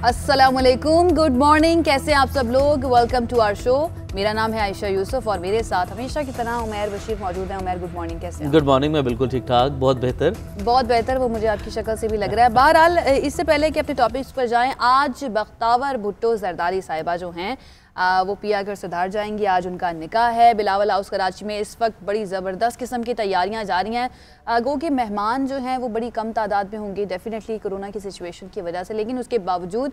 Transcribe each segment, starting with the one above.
अस्सलामुअलैकुम, good morning. कैसे हैं आप सब लोग? Welcome to our show. मेरा नाम है आयशा यूसुफ और मेरे साथ हमेशा की तरह उमैर बशीर मौजूद है। उमैर, गुड मॉर्निंग, कैसे हैं? गुड मॉर्निंग, मैं बिल्कुल ठीक ठाक, बहुत बेहतर। बहुत बेहतर, वो मुझे आपकी शक्ल से भी लग रहा है। बहरहाल, इससे पहले कि अपने टॉपिक्स पर जाएं, आज बख्तावर भुट्टो जरदारी साहिबा जो हैं वो पिया घर सुधार जाएंगी। आज उनका निकाह है बिलावल हाउस कराची में। इस वक्त बड़ी ज़बरदस्त किस्म की तैयारियां जा रही हैं। गो के मेहमान जो हैं वो बड़ी कम तादाद में होंगे डेफिनेटली कोरोना की सिचुएशन की वजह से, लेकिन उसके बावजूद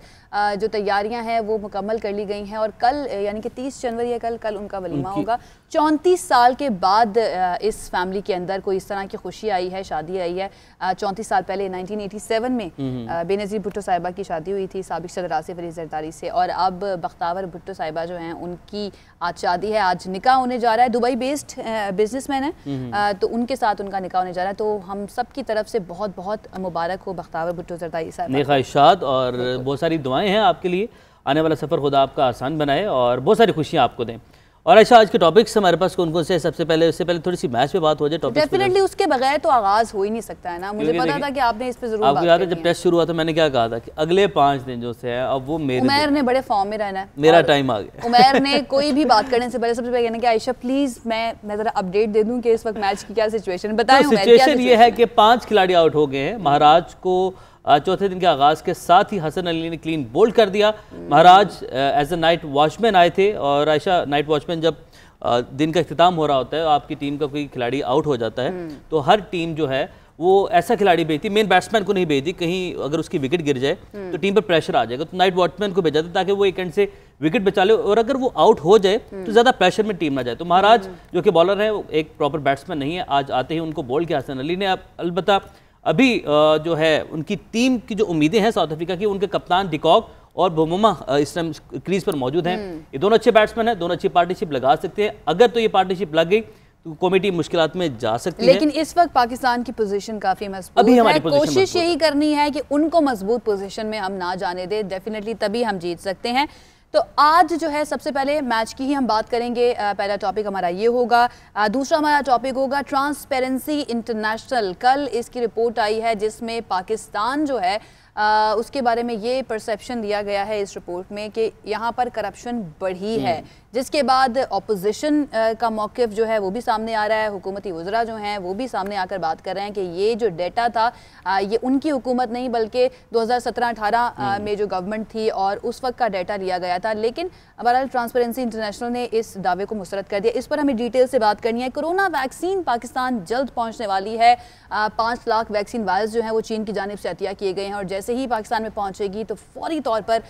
जो तैयारियां हैं वो मुकम्मल कर ली गई हैं। और कल यानी कि 30 जनवरी है, कल उनका वलीमा होगा। 34 साल के बाद इस फैमिली के अंदर कोई इस तरह की खुशी आई है, शादी आई है। 34 साल पहले 1987 में बेनज़ीर भुट्टो साहिबा की शादी हुई थी साबिक सदर आसिफ अली जरदारी से, और अब बख्तावर भुट्टो साहिबा जो हैं उनकी आज शादी है। आज निकाह होने जा रहा है। दुबई बेस्ड बिजनेसमैन है, तो उनके साथ उनका निकाह होने जा रहा है। तो हम सब की तरफ से बहुत बहुत मुबारक हो बख्तावर भुट्टो जरदारी साहिबा। नेक ख्वाहिशात और बहुत सारी दुआएं हैं आपके लिए। आने वाला सफ़र खुदा आपका आसान बनाए और बहुत सारी खुशियाँ आपको दें। और अच्छा, आज के टॉपिक्स हमारे पास कौन-कौन से? उससे पहले थोड़ी सी मैच पे बात हो जाए। टॉपिक डेफिनेटली उसके बगैर तो आगाज हो ही नहीं सकता है ना। मुझे पता था कि आपने इस पे जरूर आपको याद है जब टेस्ट शुरू हुआ था मैंने क्या कहा था कि अगले 5 दिन जो से हैं अब वो मेरे उमैर ने बड़े फॉर्म में रहना है। मेरा टाइम आ गया। उमैर ने कोई भी बात करने से पहले सबसे पहले कहना कि आयशा प्लीज मैं जरा अपडेट दे दूं कि इस वक्त मैच की क्या सिचुएशन बताएं। तो सिचुएशन ये है कि 5 खिलाड़ी आउट हो गए हैं। महाराज को चौथे दिन के आगाज़ के साथ ही हसन अली ने क्लीन बोल्ड कर दिया। महाराज एज अ नाइट वॉचमैन आए थे, और आयशा नाइट वॉचमैन जब दिन का इख्तिताम हो रहा होता है, आपकी टीम का कोई खिलाड़ी आउट हो जाता है तो हर टीम जो है वो ऐसा खिलाड़ी भेजती, मेन बैट्समैन को नहीं भेजती। कहीं अगर उसकी विकेट गिर जाए तो टीम पर प्रेशर आ जाएगा, तो नाइट वॉचमैन को भेजा था ताकि वो एक एंड से विकेट बचा ले, और अगर वो आउट हो जाए तो ज़्यादा प्रेशर में टीम ना जाए। तो महाराज जो कि बॉलर है, एक प्रॉपर बैट्समैन नहीं है, आज आते ही उनको बोल्ड किया हसन अली ने। अलबत्ता अभी जो है उनकी टीम की जो उम्मीदें हैं साउथ अफ्रीका की, उनके कप्तान डिकॉक और बोमुमा इस टाइम क्रीज पर मौजूद हैं। ये दोनों अच्छे बैट्समैन हैं, दोनों अच्छी पार्टनरशिप लगा सकते हैं। अगर तो ये पार्टनरशिप लग गई तो कमेटी मुश्किलात में जा सकती है। लेकिन इस वक्त पाकिस्तान की पोजीशन काफी मजबूत है। कोशिश यही करनी है कि उनको मजबूत पोजीशन में हम ना जाने दें, डेफिनेटली तभी हम जीत सकते हैं। तो आज जो है सबसे पहले मैच की ही हम बात करेंगे। पहला टॉपिक हमारा ये होगा। दूसरा हमारा टॉपिक होगा ट्रांसपेरेंसी इंटरनेशनल। कल इसकी रिपोर्ट आई है जिसमें पाकिस्तान जो है उसके बारे में ये परसेप्शन दिया गया है इस रिपोर्ट में कि यहाँ पर करप्शन बढ़ी है, जिसके बाद ऑपोजिशन का मौक़िफ़ जो है वो भी सामने आ रहा है। हुकूमती वज़रा जो हैं वो भी सामने आकर बात कर रहे हैं कि ये जो डेटा था ये उनकी हुकूमत नहीं बल्कि 2017-18 में जो गवर्नमेंट थी और उस वक्त का डेटा लिया गया था। लेकिन बहरहाल ट्रांसपेरेंसी इंटरनेशनल ने इस दावे को मुस्तरद कर दिया। इस पर हमें डिटेल से बात करनी है। कोरोना वैक्सीन पाकिस्तान जल्द पहुँचने वाली है। 5 लाख वैक्सीन वायल्स जो हैं वो चीन की जानिब से अतिया किए गए हैं, और जैसे ही पाकिस्तान में पहुंचेगी तो फौरी तौर पर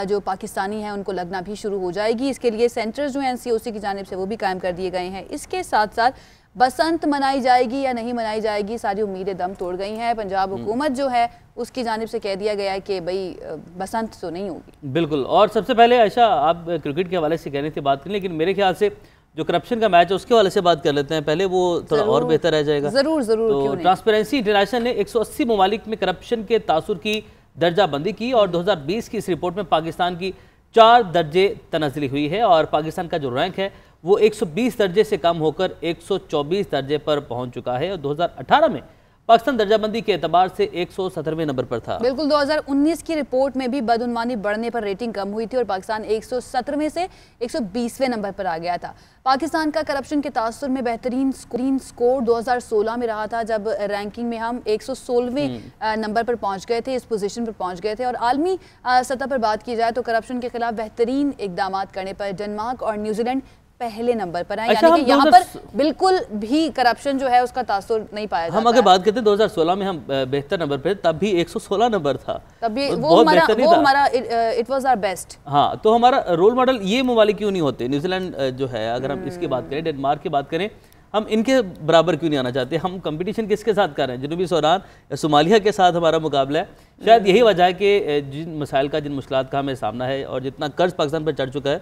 जो पाकिस्तानी हैं उनको लगना भी शुरू हो जाएगी। इसके लिए सेंटर्स जो हैं एनसीओसी की जानिब से वो भी कायम कर दिए गए हैं। इसके साथ साथ बसंत मनाई जाएगी या नहीं मनाई जाएगी, सारी उम्मीदें दम तोड़ गई हैं। पंजाब हुकूमत जो है उसकी जानिब से कह दिया गया है कि भाई बसंत तो नहीं होगी। बिल्कुल। और सबसे पहले आयशा, आप क्रिकेट के हवाले से कहने से बात करें, लेकिन मेरे ख्याल से जो करप्शन का मैच है उसके वाले से बात कर लेते हैं पहले, वो थोड़ा और बेहतर रह जाएगा। जरूर। तो ट्रांसपेरेंसी इंटरनेशनल ने 180 ममालिक में करप्शन के तासुर की दर्जा बंदी की, और 2020 की इस रिपोर्ट में पाकिस्तान की 4 दर्जे तनज़्ज़ुली हुई है, और पाकिस्तान का जो रैंक है वो 120 दर्जे से कम होकर 124 दर्जे पर पहुंच चुका है। और 2018 में पाकिस्तान दर्जाबंदी के एतबार से 117वें नंबर पर था। बिल्कुल। 2019 की रिपोर्ट में भी बदउनवानी बढ़ने पर रेटिंग कम हुई थी और पाकिस्तान 117वें से 120वें नंबर पर आ गया था। पाकिस्तान का करप्शन के तासुर में बेहतरीन स्कोर 2016 में रहा था, जब रैंकिंग में हम 116वें नंबर पर पहुंच गए थे, इस पोजीशन पर पहुंच गए थे। और आलमी सतह पर बात की जाए तो करप्शन के खिलाफ बेहतरीन इकदाम करने पर डेनमार्क और न्यूजीलैंड पहले नंबर पर है। यानी कि यहाँ पर बिल्कुल भी करप्शन जो है उसका तासुर नहीं पाया जाता। हम अगर बात करते हैं 2016 में हम बेहतर नंबर पे, तब भी 116 नंबर था, तब भी वो हमारा इट वाज आवर बेस्ट। हाँ, तो हमारा रोल मॉडल ये ममालिक क्यों नहीं होते? न्यूजीलैंड जो है, अगर हम इसकी बात करें, डेनमार्क की बात करें, हम इनके बराबर क्यों नहीं आना चाहते? हम कंपटीशन किसके साथ कर रहे हैं? जनूबी सूडान या सोमालिया के साथ हमारा मुकाबला है। शायद यही वजह है कि जिन मसाइल का, जिन मुश्किलात का हमें सामना है और जितना कर्ज पाकिस्तान पर चढ़ चुका है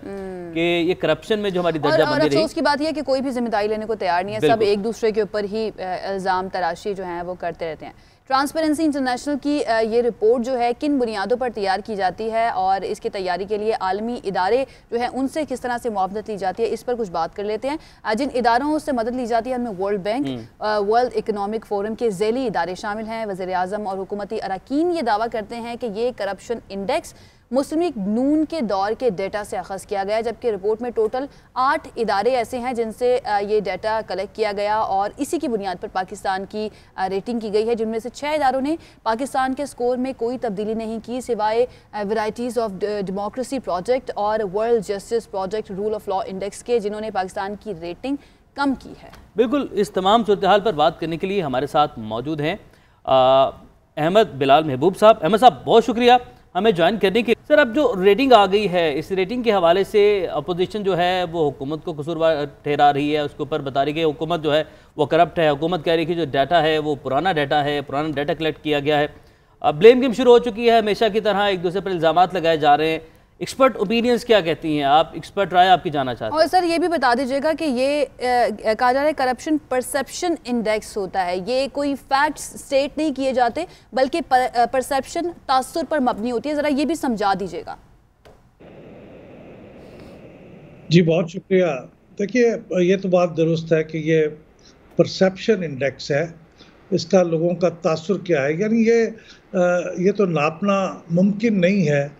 कि ये करप्शन में जो हमारी दर्जाबंदी रही। अफसोस की बात यह है कि कोई भी जिम्मेदारी लेने को तैयार नहीं है। सब एक दूसरे के ऊपर ही इल्ज़ाम तराशी जो है वो करते रहते हैं। ट्रांसपेरेंसी इंटरनेशनल की ये रिपोर्ट जो है किन बुनियादों पर तैयार की जाती है और इसकी तैयारी के लिए आलमी इदारे जो है उनसे किस तरह से मुआवनत ली जाती है, इस पर कुछ बात कर लेते हैं। जिन इदारों से मदद ली जाती है उनमें world bank, world economic forum के ज़ैली इदारे शामिल हैं। वज़ीर आज़म और हुकूमती अरकान ये दावा करते हैं कि ये करप्शन इंडेक्स मुस्लिम लीग नून के दौर के डेटा से अखज़ किया गया, जबकि रिपोर्ट में टोटल 8 इदारे ऐसे हैं जिनसे ये डेटा कलेक्ट किया गया और इसी की बुनियाद पर पाकिस्तान की रेटिंग की गई है, जिनमें से 6 इदारों ने पाकिस्तान के स्कोर में कोई तब्दीली नहीं की सिवाय वैराइटीज़ ऑफ डेमोक्रेसी प्रोजेक्ट और world justice project rule of law index के, जिन्होंने पाकिस्तान की रेटिंग कम की है। बिल्कुल, इस तमाम सूरत हाल पर बात करने के लिए हमारे साथ मौजूद हैं अहमद बिलाल महबूब साहब। अहमद साहब, बहुत शुक्रिया हमें ज्वाइन करने के। सर, अब जो रेटिंग आ गई है, इस रेटिंग के हवाले से अपोजिशन जो है वो हुकूमत को कसूरवार ठहरा रही है, उसके ऊपर बता रही है हुकूमत जो है वो करप्ट है। हुकूमत कह रही है कि जो डाटा है वो पुराना डाटा है, पुराना डाटा कलेक्ट किया गया है। अब ब्लेम गेम शुरू हो चुकी है, हमेशा की तरह एक दूसरे पर इल्ज़ामात लगाए जा रहे हैं। एक्सपर्ट ओपिनियंस क्या कहती हैं? आप एक्सपर्ट राय आपकी जाना चाहते हैं। और सर ये भी बता दीजिएगा कि ये कहा जा रहा है करप्शन परसेप्शन इंडेक्स होता है, ये कोई फैक्ट्स स्टेट नहीं किए जाते बल्कि परसेप्शन तासुर पर मबनी होती है, ज़रा ये भी समझा दीजिएगा। जी बहुत शुक्रिया। देखिए, ये तो बात दुरुस्त है कि ये परसेप्शन इंडेक्स है, इसका लोगों का तासुर क्या है, यानी ये तो नापना मुमकिन नहीं है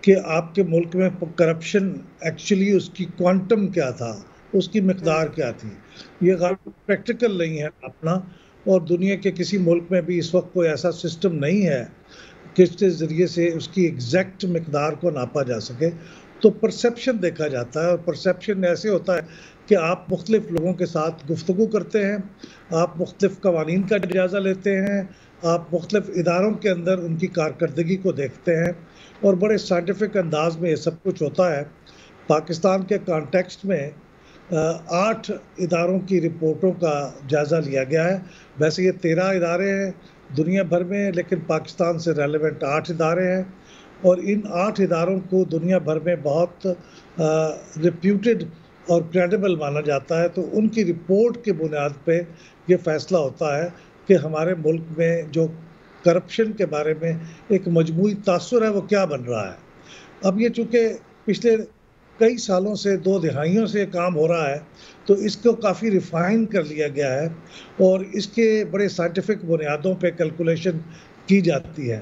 कि आपके मुल्क में करप्शन एक्चुअली उसकी क्वांटम क्या था, उसकी मिकदार क्या थी। ये प्रैक्टिकल नहीं है अपना, और दुनिया के किसी मुल्क में भी इस वक्त कोई ऐसा सिस्टम नहीं है कि इसके ज़रिए से उसकी एग्जैक्ट मिकदार को नापा जा सके। तो परसेप्शन देखा जाता है, और परसेप्शन ऐसे होता है कि आप मुख्तलिफ लोगों के साथ गुफ्तगू करते हैं, आप मुख्तलिफ कवानीन का जायज़ा लेते हैं, आप मुख्तलिफ इदारों के अंदर उनकी कारकर्दगी को देखते हैं, और बड़े साइंटिफिक अंदाज में ये सब कुछ होता है। पाकिस्तान के कॉन्टेक्स्ट में 8 इदारों की रिपोर्टों का जायज़ा लिया गया है। वैसे ये 13 इदारे हैं दुनिया भर में, लेकिन पाकिस्तान से रेलेवेंट 8 इदारे हैं, और इन 8 इदारों को दुनिया भर में बहुत रिप्यूटेड और क्रेडिबल माना जाता है। तो उनकी रिपोर्ट के बुनियाद पे ये फ़ैसला होता है कि हमारे मुल्क में जो करप्शन के बारे में एक मजमूई तासुर है वो क्या बन रहा है। अब ये चूँकि पिछले कई सालों से, 2 दिहाइयों से काम हो रहा है, तो इसको काफ़ी रिफ़ाइन कर लिया गया है और इसके बड़े साइंटिफिक बुनियादों पे कैलकुलेशन की जाती है।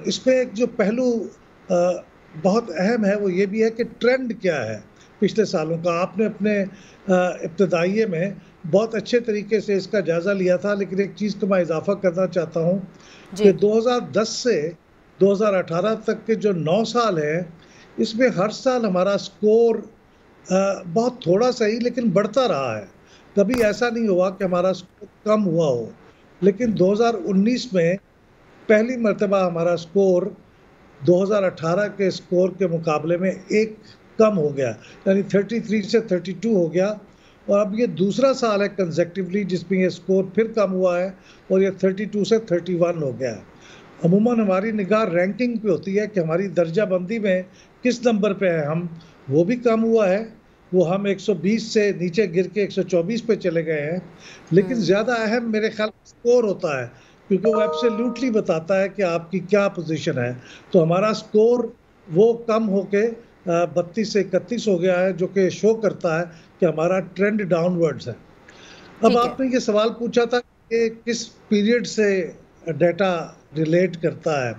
इसमें एक जो पहलू बहुत अहम है वो ये भी है कि ट्रेंड क्या है पिछले सालों का। आपने अपने इब्तदाइये में बहुत अच्छे तरीके से इसका जायज़ा लिया था, लेकिन एक चीज़ को मैं इजाफा करना चाहता हूँ कि 2010 से 2018 तक के जो 9 साल हैं, इसमें हर साल हमारा स्कोर बहुत थोड़ा सही लेकिन बढ़ता रहा है। कभी ऐसा नहीं हुआ कि हमारा स्कोर कम हुआ हो, लेकिन 2019 में पहली मर्तबा हमारा स्कोर 2018 के स्कोर के मुकाबले में 1 कम हो गया, यानी 33 से 32 हो गया। और अब ये दूसरा साल है कंसेक्टिवली जिसमें ये स्कोर फिर कम हुआ है और ये 32 से 31 हो गया है। अमूमन हमारी निगाह रैंकिंग पे होती है कि हमारी दर्जा बंदी में किस नंबर पे है हम, वो भी कम हुआ है। वो हम 120 से नीचे गिर के 124 पे चले गए हैं। लेकिन ज़्यादा अहम मेरे ख्याल स्कोर होता है, क्योंकि वो एब्सोल्युटली बताता है कि आपकी क्या पोजीशन है। तो हमारा स्कोर वो कम होके 32 से 31 हो गया है, जो कि शो करता है कि हमारा ट्रेंड डाउनवर्ड्स है। अब आपने ये सवाल पूछा था कि किस पीरियड से डाटा रिलेट करता है,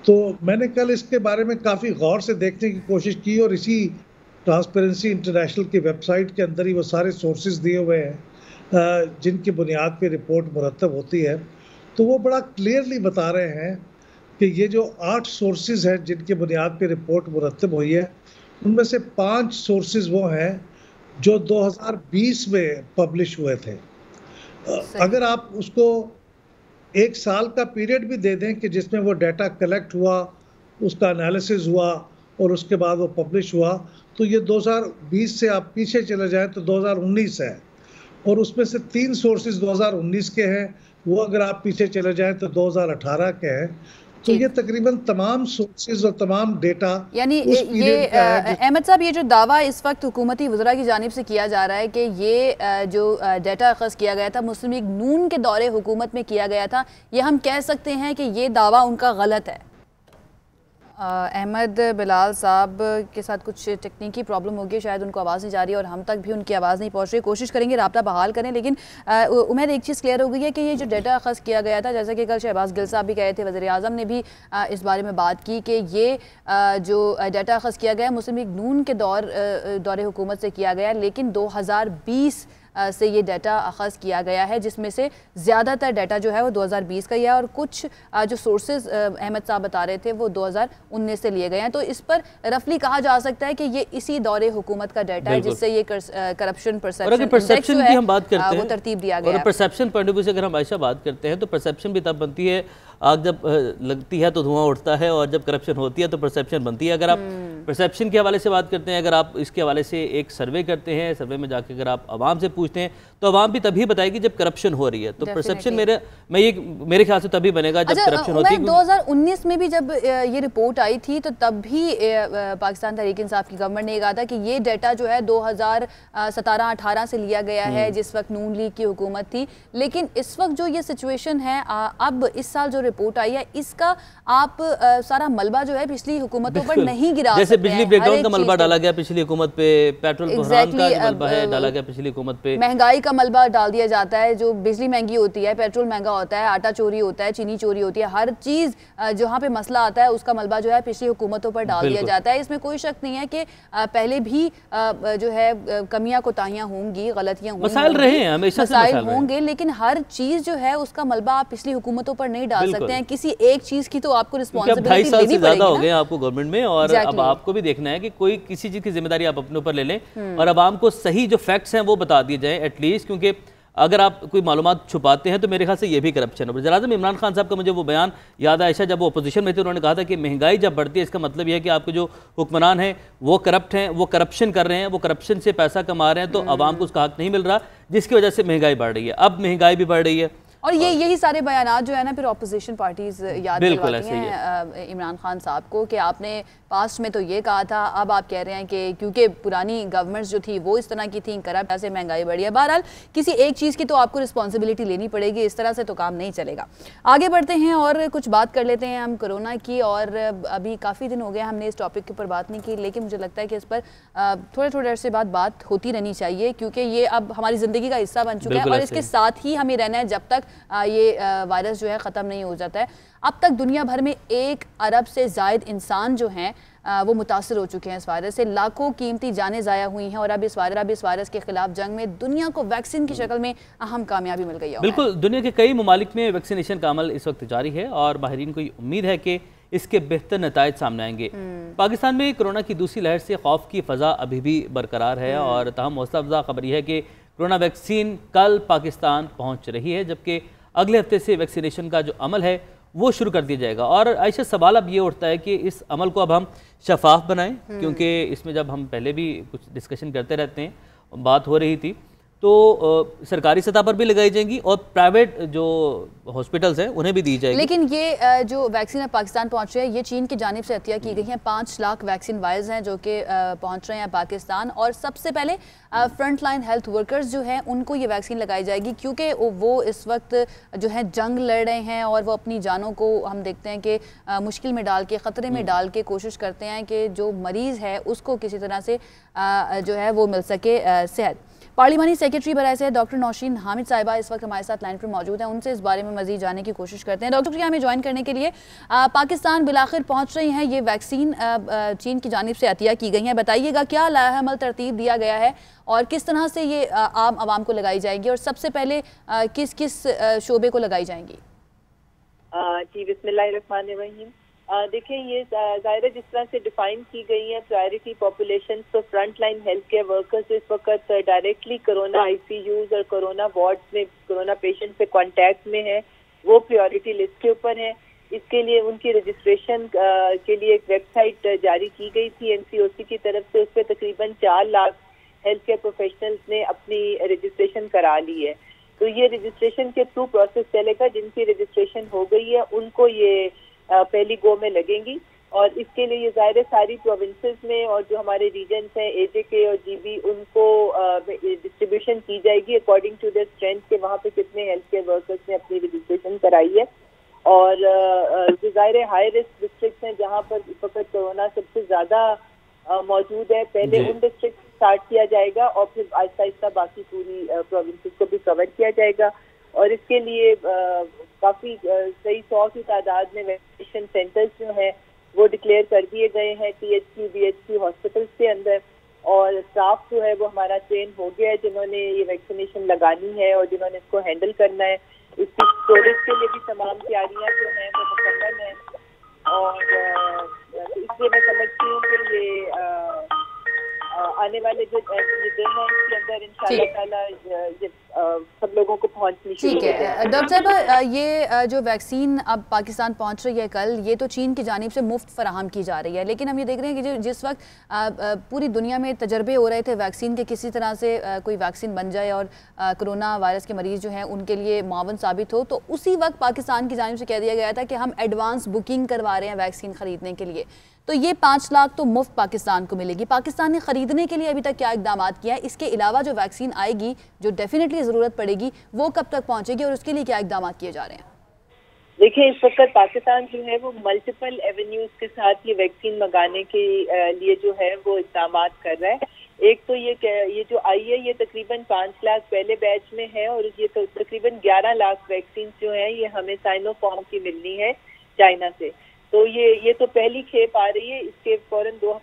तो मैंने कल इसके बारे में काफ़ी गौर से देखने की कोशिश की, और इसी ट्रांसपेरेंसी इंटरनेशनल की वेबसाइट के अंदर ही वो सारे सोर्सेज दिए हुए हैं जिनकी बुनियाद पे रिपोर्ट मुरतब होती है। तो वो बड़ा क्लियरली बता रहे हैं कि ये जो 8 सोर्सेज हैं जिनकी बुनियाद पे रिपोर्ट मुरतब हुई है, उनमें से 5 सोर्सेज वो हैं जो 2020 में पब्लिश हुए थे। अगर आप उसको 1 साल का पीरियड भी दे दें कि जिसमें वो डाटा कलेक्ट हुआ, उसका एनालिसिस हुआ और उसके बाद वो पब्लिश हुआ, तो ये 2020 से आप पीछे चले जाएं तो 2019 है, और उसमें से 3 सोर्सेज 2019 के हैं, वो अगर आप पीछे चले जाएं तो 2018 के हैं। तो ये तकरीबन तमाम सोर्सेज और तमाम डेटा, यानी ये अहमद साहब, ये जो दावा इस वक्त हुकूमती वज़रा की जानिब से किया जा रहा है कि ये जो डाटा अखज़ किया गया था मुस्लिम लीग नून के दौरे हुकूमत में किया गया था, ये हम कह सकते हैं कि ये दावा उनका गलत है? अहमद बिलाल साहब के साथ कुछ टेक्निकी प्रॉब्लम होगी, शायद उनको आवाज़ नहीं जा रही और हम तक भी उनकी आवाज़ नहीं पहुंच रही। कोशिश करेंगे रब्ता बहाल करें, लेकिन उम्मीद एक चीज़ क्लियर हो गई है कि ये जो डाटा अखज़ किया गया था, जैसा कि कल शहबाज गिल साहब भी कहे थे, वज़ीर आज़म ने भी इस बारे में बात की कि ये जो डाटा अखज़ किया गया मुस्लिम लीग नून के दौरे हुकूमत से किया गया, लेकिन 2020 से ये डाटा अखज़ किया गया है, जिसमें से ज़्यादातर डाटा जो है वो 2020 का ही है और कुछ जो सोर्सेज अहमद साहब बता रहे थे वो 2019 से लिए गए हैं। तो इस पर रफली कहा जा सकता है कि ये इसी दौरे हुकूमत का डाटा है जिससे ये करप्शन परसेप्शन की हम बात करते हैं, वो तरतीब दिया गया। और परसेप्शन पॉइंट ऑफ व्यू से अगर हम आयशा बात करते हैं तो परसेप्शन भी तब बनती है, आग जब लगती है तो धुआं उठता है, और जब करप्शन होती है तो परसेप्शन बनती है। अगर आप परसेप्शन के हवाले से बात करते हैं, अगर आप इसके हवाले से एक सर्वे करते हैं, सर्वे में जाकर अगर आप आवाम से पूछते हैं तो आवाम भी तभी बताएगी जब करप्शन हो रही है। तो परसेप्शन मेरे ख्याल से तभी बनेगा जब करप्शन होती है। 2019 में भी जब ये रिपोर्ट आई थी तो तब भी पाकिस्तान तहरीक इंसाफ की गवर्नमेंट ने ये कहा था कि ये डाटा जो है 2017-18 से लिया गया है, जिस वक्त नून लीग की हुकूमत थी। लेकिन इस वक्त जो ये सिचुएशन है, अब इस साल जो रिपोर्ट आई है, इसका आप सारा मलबा जो है पिछली हुकूमतों पर नहीं गिरा जैसे बिजली ब्रेकडाउन का मलबा डाला गया पिछली हुकूमत पे, पेट्रोल बहरान का मलबा है डाला गया पिछली हुकूमत पे, महंगाई का मलबा डाल दिया जाता है। जो बिजली महंगी होती है, पेट्रोल महंगा होता है, आटा चोरी होता है, चीनी चोरी होती है, हर चीज जहाँ पे मसला आता है उसका मलबा जो है पिछली हुकूमतों पर डाल दिया जाता है। इसमें कोई शक नहीं है कि पहले भी जो है कमियां कोताहियां होंगी, गलतियां होंगी, मसाइल रहे हैं, हमेशा मसाइल होंगे, लेकिन हर चीज जो है उसका मलबा आप पिछली हुकूमतों पर नहीं डाल सकते हैं। किसी एक चीज की तो आपको रिस्पॉन्सिबिलिटी लेनी पड़ेगी। ज्यादा हो गए आपको गवर्नमेंट में, और अब आपको भी देखना है कि कोई किसी चीज की जिम्मेदारी आप अपने ऊपर ले लें और आवाम को सही जो फैक्ट्स हैं वो बता दिए जाएं एटलीस्ट, क्योंकि अगर आप कोई मालूमात छुपाते हैं तो मेरे ख्याल से ये भी करप्शन है। वज़ीर आज़म इमरान खान साहब का मुझे वो बयान याद आयशा, जब वो अपोजिशन में थे, उन्होंने कहा था कि महंगाई जब बढ़ती है इसका मतलब यह है कि आपके जो हुक्मरान हैं वो करप्ट हैं, वो करप्शन कर रहे हैं, वो करप्शन से पैसा कमा रहे हैं, तो आवाम को उसका हक नहीं मिल रहा, जिसकी वजह से महंगाई बढ़ रही है। अब महंगाई भी बढ़ रही है और यही सारे बयानात जो है ना फिर ऑपोजिशन पार्टीज याद दिलवाती हैं इमरान खान साहब को कि आपने पास्ट में तो ये कहा था, अब आप कह रहे हैं कि क्योंकि पुरानी गवर्नमेंट्स जो थी वो इस तरह की थी, करप्ट से महंगाई बढ़ी है। बहरहाल किसी एक चीज़ की तो आपको रिस्पॉन्सिबिलिटी लेनी पड़ेगी, इस तरह से तो काम नहीं चलेगा। आगे बढ़ते हैं और कुछ बात कर लेते हैं हम कोरोना की, और अभी काफ़ी दिन हो गए हमने इस टॉपिक के ऊपर बात नहीं की, लेकिन मुझे लगता है कि इस पर थोड़े थोड़े अरसे बाद बात होती रहनी चाहिए, क्योंकि ये अब हमारी ज़िंदगी का हिस्सा बन चुका है और इसके साथ ही हमें रहना है जब तक ये वायरस जो है ख़त्म नहीं हो जाता है। अब तक दुनिया भर में 1 अरब से ज़ायद इंसान जो हैं वो मुतासर हो चुके हैं इस वायरस से, लाखों कीमती जानें ज़ाया हुई हैं और अब इस वायरस के खिलाफ जंग में दुनिया को वैक्सीन की शक्ल में अहम कामयाबी मिल गई है। बिल्कुल, दुनिया के कई ममालिक में वैक्सीनेशन का अमल इस वक्त जारी है और माहिरीन को उम्मीद है कि इसके बेहतर नतायज सामने आएंगे। पाकिस्तान में कोरोना की दूसरी लहर से खौफ की फ़ज़ा अभी भी बरकरार है और तहम हौसला अफजा खबर यह है कि कोरोना वैक्सीन कल पाकिस्तान पहुँच रही है, जबकि अगले हफ्ते से वैक्सीनेशन का जो अमल है वो शुरू कर दिया जाएगा। और आयशा, सवाल अब ये उठता है कि इस अमल को अब हम शफाफ बनाएं, क्योंकि इसमें जब हम पहले भी कुछ डिस्कशन करते रहते हैं, बात हो रही थी, तो सरकारी सतह पर भी लगाई जाएंगी और प्राइवेट जो हॉस्पिटल्स हैं उन्हें भी दी जाएगी। लेकिन ये जो वैक्सीन अब पाकिस्तान पहुंच रही है, ये चीन की जानिब से अतिया की गई है। 5 लाख वैक्सीन वायर्स हैं जो कि पहुंच रहे हैं पाकिस्तान, और सबसे पहले फ्रंट लाइन हेल्थ वर्कर्स जो हैं उनको ये वैक्सीन लगाई जाएगी, क्योंकि वो इस वक्त जो है जंग लड़ रहे हैं और वो अपनी जानों को हम देखते हैं कि मुश्किल में डाल के, ख़तरे में डाल के कोशिश करते हैं कि जो मरीज़ है उसको किसी तरह से जो है वो मिल सके सेहत। पार्लिमानी सेक्रेटरी बराए से डॉक्टर नौशीन हामिद साहिबा इस वक्त हमारे साथ लाइन पर मौजूद हैं, उनसे इस बारे में मजीद जानने की कोशिश करते हैं। डॉक्टर जी, हमें ज्वाइन करने के लिए पाकिस्तान बिलाखिर पहुंच रही हैं ये वैक्सीन चीन की जानिब से अतिया की गई हैं, बताइएगा क्या लाहेअमल तरतीब दिया गया है और किस तरह से ये आम आवाम को लगाई जाएगी, और सबसे पहले किस किस शोबे को लगाई जाएंगी? जी, बिस्मिल्लाहिर्रहमानिर्रहीम। देखिए, ये ज़ाहिर जिस तरह से डिफाइन की गई है प्रायोरिटी पॉपुलेशन, तो front line health care workers इस वक्त डायरेक्टली कोरोना आईसीयूज और कोरोना वार्ड्स में कोरोना पेशेंट से कांटेक्ट में है, वो प्रायोरिटी लिस्ट के ऊपर है। इसके लिए उनकी रजिस्ट्रेशन के लिए एक वेबसाइट जारी की गई थी एनसीओसी की तरफ से, उस पर तकरीबन 4 लाख हेल्थ केयर प्रोफेशनल्स ने अपनी रजिस्ट्रेशन करा ली है। तो ये रजिस्ट्रेशन के थ्रू प्रोसेस चलेगा, जिनकी रजिस्ट्रेशन हो गई है उनको ये पहली गो में लगेंगी, और इसके लिए ये ज़ाहिर सारी प्रोविंसेस में और जो हमारे रीजन्स हैं एजेके और जीबी, उनको डिस्ट्रीब्यूशन की जाएगी अकॉर्डिंग टू द स्ट्रेंथ के वहाँ पे कितने हेल्थ केयर वर्कर्स ने अपनी रजिस्ट्रेशन कराई है। और जो ज़ाहिर हाई रिस्क डिस्ट्रिक्ट हैं जहाँ पर इस वक्त कोरोना सबसे ज़्यादा मौजूद है, पहले उन डिस्ट्रिक्ट स्टार्ट किया जाएगा और फिर आहिस्ता आहिस्ता बाकी पूरी प्रोविंसेस को भी कवर किया जाएगा। और इसके लिए काफ़ी सही 100 की तादाद में वैक्सीनेशन सेंटर्स जो हैं वो डिक्लेयर कर दिए गए हैं THQ BHQ हॉस्पिटल्स के अंदर, और स्टाफ जो है वो हमारा ट्रेन हो गया है जिन्होंने ये वैक्सीनेशन लगानी है और जिन्होंने इसको हैंडल करना है। इसकी स्टोरेज के लिए भी तमाम तैयारियां जो हैं वो मुकम्मल हैं, और इसलिए मैं समझती हूँ कि ये आने वाले जो दिन है इसके अंदर इंशाल्लाह ताला ये सब लोगों को पहुंचनी शुरू ठीक है। डॉक्टर साहब, ये जो वैक्सीन अब पाकिस्तान पहुंच रही है कल, ये तो चीन की जानिब से मुफ्त फराहम की जा रही है, लेकिन हम ये देख रहे हैं कि जिस वक्त पूरी दुनिया में तजर्बे हो रहे थे वैक्सीन के, किसी तरह से कोई वैक्सीन बन जाए और कोरोना वायरस के मरीज़ जो हैं उनके लिए मुआवन साबित हो, तो उसी वक्त पाकिस्तान की जानिब से कह दिया गया था कि हम एडवांस बुकिंग करवा रहे हैं वैक्सीन ख़रीदने के लिए। तो ये 5 लाख तो मुफ्त पाकिस्तान को मिलेगी। पाकिस्तान ने ख़रीदने के लिए अभी तक क्या इकदाम किया है? इसके अलावा जो वैक्सीन आएगी, जो डेफिनेटली ज़रूरत पड़ेगी, वो कब तक पहुँचेगी और उसके लिए क्या इकदाम किए जा रहे हैं? देखिए, इस वक्त पाकिस्तान जो है वो मल्टीपल एवेन्यूज के साथ ये वैक्सीन मंगाने के लिए जो है वो इकदाम कर रहा है। एक तो ये जो आई है ये तकरीबन 5 लाख पहले बैच में है, और ये तो तकरीबन 11 लाख वैक्सीन जो है ये हमें साइनोफार्म की मिलनी है चाइना से। तो ये तो पहली खेप आ रही है, इसके फौरन 2-3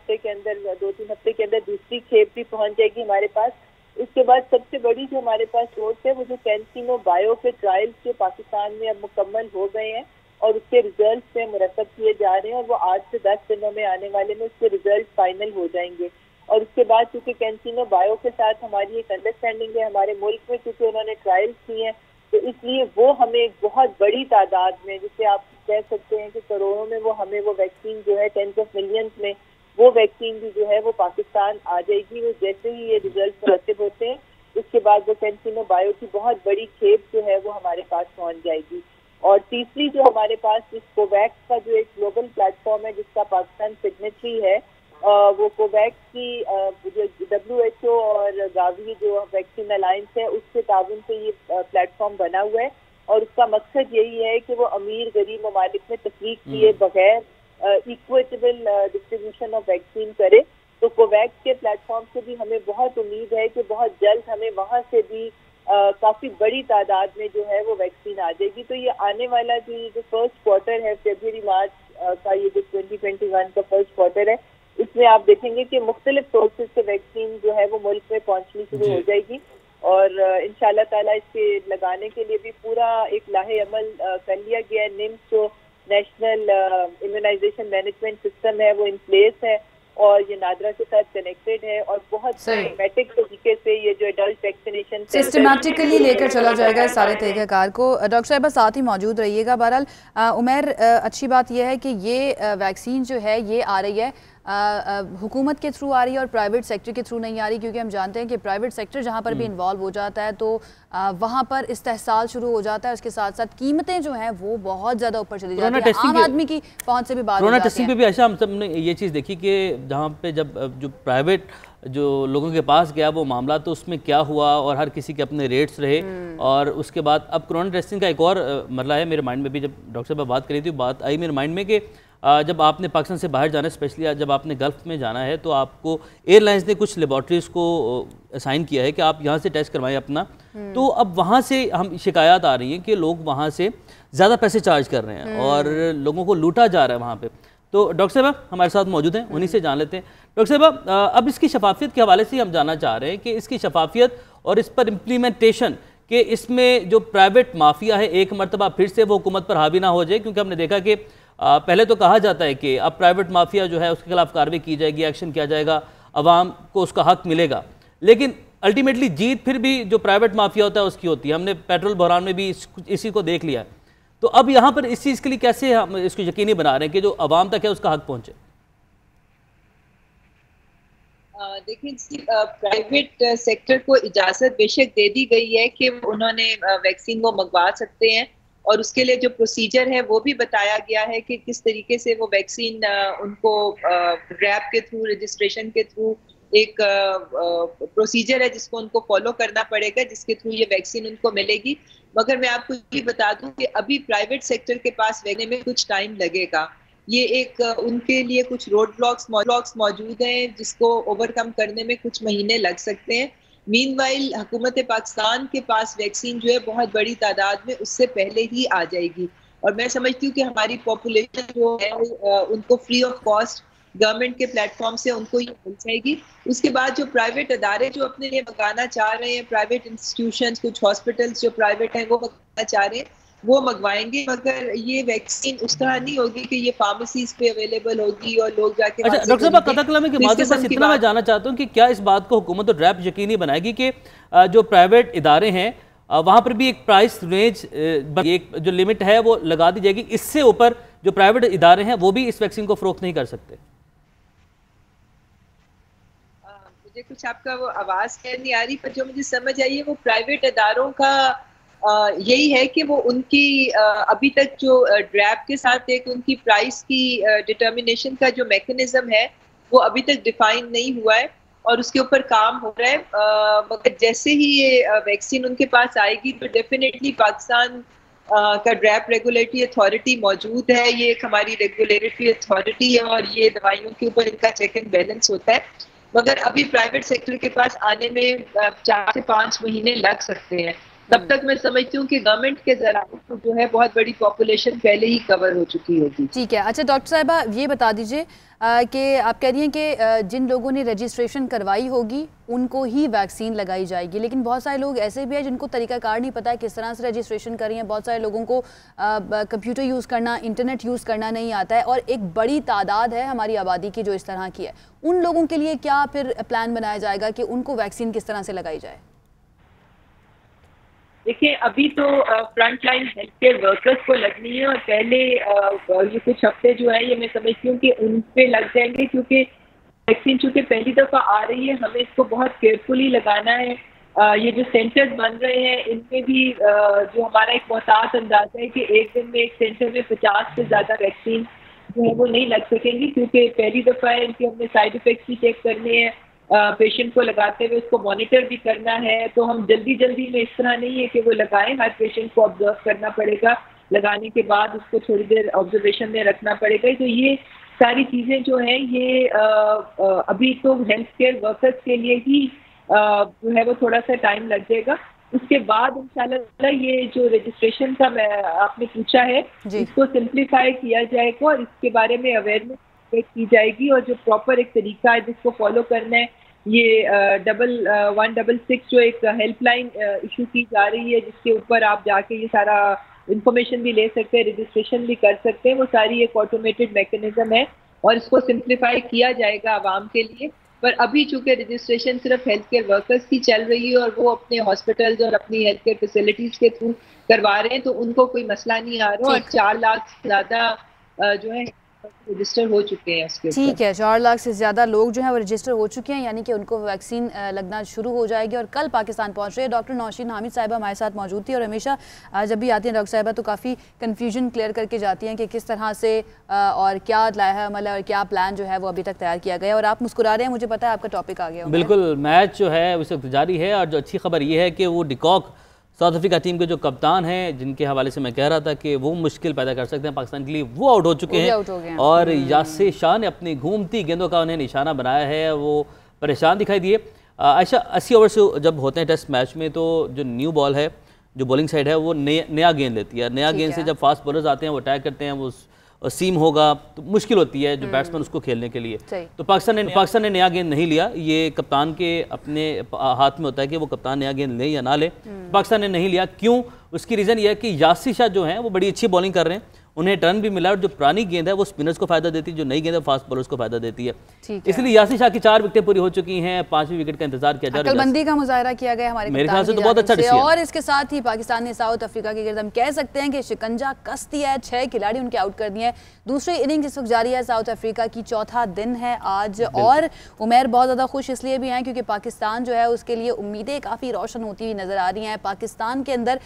हफ्ते के अंदर दूसरी खेप भी पहुंच जाएगी हमारे पास। इसके बाद सबसे बड़ी जो हमारे पास सोर्स है वो जो कैंसिनो बायो के ट्रायल्स जो पाकिस्तान में अब मुकम्मल हो गए हैं और उसके रिजल्ट से मुरतब किए जा रहे हैं, और वो 8 से 10 दिनों में आने वाले में उसके रिजल्ट फाइनल हो जाएंगे। और उसके बाद चूंकि कैंसिनो बायो के साथ हमारी एक अंडरस्टैंडिंग है हमारे मुल्क में, क्योंकि उन्होंने ट्रायल्स किए हैं, तो इसलिए वो हमें एक बहुत बड़ी तादाद में, जिसे आप कह सकते हैं कि करोड़ों में, वो हमें वो वैक्सीन जो है 10 ऑफ मिलियंस में वो वैक्सीन भी जो है वो पाकिस्तान आ जाएगी। वो जैसे ही ये रिजल्ट मुरतब होते हैं उसके बाद वो कैंसिनो बायो की बहुत बड़ी खेप जो है वो हमारे पास पहुंच जाएगी। और तीसरी जो हमारे पास इस कोवैक्स का जो एक ग्लोबल प्लेटफॉर्म है जिसका पाकिस्तान सिग्नेटरी है, वो कोवैक्स की जो WHO और गावी जो वैक्सीन अलायंस है उसके ताउन से ये प्लेटफॉर्म बना हुआ है, और उसका मकसद यही है कि वो अमीर गरीब ममालिक में तफरीक किए बगैर इक्विटेबल डिस्ट्रीब्यूशन ऑफ वैक्सीन करे। तो कोवैक्स के प्लेटफॉर्म से भी हमें बहुत उम्मीद है कि बहुत जल्द हमें वहाँ से भी काफ़ी बड़ी तादाद में जो है वो वैक्सीन आ जाएगी। तो ये आने वाला जो फर्स्ट क्वार्टर है, फरवरी मार्च का ये जो 2021 का फर्स्ट क्वार्टर है, इसमें आप देखेंगे कि मुख्तलिफ सोर्सेज से वैक्सीन जो है वो मुल्क में पहुँचनी शुरू हो जाएगी, और इंशाल्लाह ताला इसके लगाने के लिए भी पूरा एक लाहे अमल कर लिया गया है। निम्स जो नेशनल इम्यूनाइजेशन मैनेजमेंट सिस्टम है वो इन प्लेस है, और ये नादरा के साथ कनेक्टेड है, और बहुत सिस्टमैटिक तरीके से ये जो एडल्ट वैक्सीनेशन सिस्टमैटिकली लेकर चला जाएगा इस सारे तरीक़ेकार को। डॉक्टर साहब साथ ही मौजूद रहिएगा। बहरहाल उमर, अच्छी बात यह है कि ये वैक्सीन जो है ये आ रही है हुकूमत के थ्रू आ रही है और प्राइवेट सेक्टर के थ्रू नहीं आ रही, क्योंकि हम जानते हैं कि प्राइवेट सेक्टर जहाँ पर भी इन्वॉल्व हो जाता है तो वहाँ पर इस्तेहसाल शुरू हो जाता है। उसके साथ साथ कीमतें जो हैं वो बहुत ज़्यादा ऊपर चली जाती हैं, आम आदमी की पहुँच से भी बात। कोरोना टेस्टिंग पे भी ऐसा हम सबने ये चीज़ देखी कि जहाँ पे जब जो प्राइवेट जो लोगों के पास गया वो मामला, तो उसमें क्या हुआ और हर किसी के अपने रेट्स रहे। और उसके बाद अब कोरोना टेस्टिंग का एक और मरला है मेरे माइंड में भी, जब डॉक्टर साहब बात करी थी बात आई मेरे माइंड में कि जब आपने पाकिस्तान से बाहर जाना है, स्पेशली जब आपने गल्फ़ में जाना है, तो आपको एयरलाइंस ने कुछ लेबॉर्ट्रीज़ को असाइन किया है कि आप यहाँ से टेस्ट करवाएं अपना। तो अब वहाँ से हम शिकायत आ रही है कि लोग वहाँ से ज़्यादा पैसे चार्ज कर रहे हैं और लोगों को लूटा जा रहा है वहाँ पे। तो डॉक्टर साहब हमारे साथ मौजूद हैं, उन्हीं से जान लेते हैं। डॉक्टर साहब, अब इसकी शफाफियत के हवाले से हम जानना चाह रहे हैं कि इसकी शफाफियत और इस पर इम्प्लीमेंटेशन कि इसमें जो प्राइवेट माफिया है एक मरतबा फिर से वो हुकूमत पर हावी ना हो जाए, क्योंकि हमने देखा कि पहले तो कहा जाता है कि अब प्राइवेट माफिया जो है उसके खिलाफ कार्रवाई की जाएगी, एक्शन किया जाएगा, अवाम को उसका हक मिलेगा, लेकिन अल्टीमेटली जीत फिर भी जो प्राइवेट माफिया होता है उसकी होती है। हमने पेट्रोल बहरान में भी इसी को देख लिया। तो अब यहाँ पर इस चीज़ के लिए कैसे हम इसको यकीनी बना रहे हैं कि जो अवाम तक है उसका हक पहुँचे? देखिए, प्राइवेट सेक्टर को इजाज़त बेशक दे दी गई है कि उन्होंने वैक्सीन वो मंगवा सकते हैं, और उसके लिए जो प्रोसीजर है वो भी बताया गया है कि किस तरीके से वो वैक्सीन उनको रैप के थ्रू, रजिस्ट्रेशन के थ्रू एक प्रोसीजर है जिसको उनको फॉलो करना पड़ेगा, जिसके थ्रू ये वैक्सीन उनको मिलेगी। मगर मैं आपको ये बता दूं कि अभी प्राइवेट सेक्टर के पास लेने में कुछ टाइम लगेगा। ये एक उनके लिए कुछ रोड ब्लॉक्स मौजूद हैं जिसको ओवरकम करने में कुछ महीने लग सकते हैं। मीनवाइल हुकूमत पाकिस्तान के पास वैक्सीन जो है बहुत बड़ी तादाद में उससे पहले ही आ जाएगी, और मैं समझती हूँ कि हमारी पॉपुलेशन जो है उनको फ्री ऑफ कॉस्ट गवर्नमेंट के प्लेटफॉर्म से उनको ये मिल जाएगी। उसके बाद जो प्राइवेट अदारे जो अपने लिए मंगाना चाह रहे हैं, प्राइवेट इंस्टीट्यूशंस, कुछ हॉस्पिटल्स जो प्राइवेट हैं वो मंगाना चाह रहे हैं, वो मंगवाएंगे। मगर ये वैक्सीन उस तरह नहीं होगी कि ये फार्मेसीज पे अवेलेबल होगी और लोग जाके। अच्छा डॉक्टर साहब, कथकलमी के माध्यम से इतना मैं जानना चाहता हूँ कि क्या इस बात को हुकूमत और रैप यकीनी बनाएगी कि जो प्राइवेट इदारे हैं वहाँ पर भी एक प्राइस रेंज, एक जो लिमिट है वो लगा दी जाएगी, इससे ऊपर जो प्राइवेट इदारे हैं वो भी इस वैक्सीन को फरोख्त नहीं कर सकते? मुझे कुछ आपका वो आवाज क्लियर नहीं आ रही, पर जो मुझे समझ आई है वो प्राइवेट इदारों का यही है कि वो उनकी अभी तक जो ड्रैप के साथ एक उनकी प्राइस की डिटर्मिनेशन का जो मैकेनिज्म है वो अभी तक डिफाइन नहीं हुआ है और उसके ऊपर काम हो रहा है। मगर जैसे ही ये वैक्सीन उनके पास आएगी तो डेफिनेटली पाकिस्तान का ड्रैप रेगुलेटरी अथॉरिटी मौजूद है। ये एक हमारी रेगुलेटरी अथॉरिटी है और ये दवाइयों के ऊपर इनका चेक एंड बैलेंस होता है। मगर अभी प्राइवेट सेक्टर के पास आने में 4 से 5 महीने लग सकते हैं। तब तक मैं समझती हूँ कि गवर्नमेंट के जराये जो है बहुत बड़ी पॉपुलेशन पहले ही कवर हो चुकी होगी। ठीक है। अच्छा डॉक्टर साहिबा, ये बता दीजिए कि आप कह रही हैं कि जिन लोगों ने रजिस्ट्रेशन करवाई होगी उनको ही वैक्सीन लगाई जाएगी, लेकिन बहुत सारे लोग ऐसे भी हैं जिनको तरीकाकार नहीं पता है किस तरह से रजिस्ट्रेशन करी है। बहुत सारे लोगों को कंप्यूटर यूज़ करना, इंटरनेट यूज़ करना नहीं आता है, और एक बड़ी तादाद है हमारी आबादी की जो इस तरह की है। उन लोगों के लिए क्या फिर प्लान बनाया जाएगा कि उनको वैक्सीन किस तरह से लगाई जाए? देखिए, अभी तो front line health care workers को लगनी है और पहले ये कुछ हफ्ते जो है ये मैं समझती हूँ कि उन पे लग जाएंगे, क्योंकि वैक्सीन चूँकि पहली दफ़ा आ रही है हमें इसको बहुत केयरफुली लगाना है। ये जो सेंटर्स बन रहे हैं इनमें भी जो हमारा एक मोहतात अंदाजा है कि एक दिन में एक सेंटर में 50 से ज़्यादा वैक्सीन जो है वो नहीं लग सकेंगी, क्योंकि पहली दफ़ा है इनके हमने साइड इफ़ेक्ट्स भी चेक करने हैं, पेशेंट को लगाते हुए उसको मॉनिटर भी करना है। तो हम जल्दी में इस तरह नहीं है कि वो लगाएं, हर पेशेंट को ऑब्जर्व करना पड़ेगा, लगाने के बाद उसको थोड़ी देर ऑब्जर्वेशन में रखना पड़ेगा। तो ये सारी चीज़ें जो हैं ये अभी तो हेल्थ केयर वर्कर्स के लिए ही जो है वो थोड़ा सा टाइम लग जाएगा। उसके बाद इंशाल्लाह ये जो रजिस्ट्रेशन का आपने पूछा है इसको सिंप्लीफाई किया जाएगा और इसके बारे में अवेयरनेस की जाएगी, और जो प्रॉपर एक तरीका है जिसको फॉलो करना है, ये 1166 जो एक हेल्पलाइन इशू की जा रही है जिसके ऊपर आप जाके ये सारा इंफॉर्मेशन भी ले सकते हैं, रजिस्ट्रेशन भी कर सकते हैं, वो सारी एक ऑटोमेटेड मैकेनिज्म है और इसको सिंप्लीफाई किया जाएगा आवाम के लिए। पर अभी चूंकि रजिस्ट्रेशन सिर्फ हेल्थ केयर वर्कर्स की चल रही है और वो अपने हॉस्पिटल्स और अपनी हेल्थ केयर फैसिलिटीज के थ्रू करवा रहे हैं, तो उनको कोई मसला नहीं आ रहा, और 4 लाख से ज़्यादा जो है रजिस्टर हो चुके हैं उसके। ठीक है, 4 लाख से ज़्यादा लोग जो हैं वो रजिस्टर हो चुके हैं, यानी कि उनको वैक्सीन लगना शुरू हो जाएगी और कल पाकिस्तान पहुंच रहे हैं। डॉक्टर नौशीन हामिद साहिबा हमारे साथ मौजूद थी और हमेशा जब भी आती हैं डॉक्टर साहिबा तो काफ़ी कन्फ्यूजन क्लियर करके जाती हैं कि किस तरह से और क्या लाया अमल है और क्या प्लान जो है वो अभी तक तैयार किया गया। और आप मुस्कुरा रहे हैं, मुझे पता है आपका टॉपिक आ गया। बिल्कुल, मैच जो है उस वक्त जारी है और जो अच्छी खबर ये है कि वो डिकॉक साउथ अफ्रीका टीम के जो कप्तान हैं, जिनके हवाले से मैं कह रहा था कि वो मुश्किल पैदा कर सकते हैं पाकिस्तान के लिए, वो आउट हो चुके हैं और यासिर शाह ने अपनी घूमती गेंदों का उन्हें निशाना बनाया है, वो परेशान दिखाई दिए। आयशा, 80 ओवर से जब होते हैं टेस्ट मैच में तो जो न्यू बॉल है, जो बॉलिंग साइड है, वो नया गेंद लेती है। नया गेंद से जब फास्ट बॉलर्स आते हैं वो अटैक करते हैं, वो सीम होगा तो मुश्किल होती है जो बैट्समैन उसको खेलने के लिए। तो पाकिस्तान ने नया गेंद नहीं लिया। ये कप्तान के अपने हाथ में होता है कि वो कप्तान नया गेंद ले या ना ले। पाकिस्तान ने नहीं लिया। क्यों? उसकी रीज़न ये है कि यासिर शाह जो हैं वो बड़ी अच्छी बॉलिंग कर रहे हैं, उन्हें टर्न भी मिला और जो पुरानी गेंद है वो स्पिनर्स को फायदा देती है, जो नई गेंद है फास्ट बॉलर्स को फायदा देती है। इसलिए यासिर शाह की 4 विकेटें पूरी हो चुकी हैं, 5वीं विकेट का इंतजार किया जा रहा है। अकलमंदी का मुजाहरा किया गया हमारे मेरे ख्याल से तो बहुत अच्छा डिसीजन। और इसके साथ ही पाकिस्तान ने साउथ अफ्रीका के गिर्द हम कह सकते हैं कि शिकंजा कस दिया है, 6 खिलाड़ी उनके आउट कर दिए हैं। दूसरी इनिंग इस वक्त जारी है साउथ अफ्रीका की, चौथा दिन है आज, और उमैर बहुत ज़्यादा खुश इसलिए भी हैं क्योंकि पाकिस्तान जो है उसके लिए उम्मीदें काफ़ी रोशन होती हुई नजर आ रही हैं। पाकिस्तान के अंदर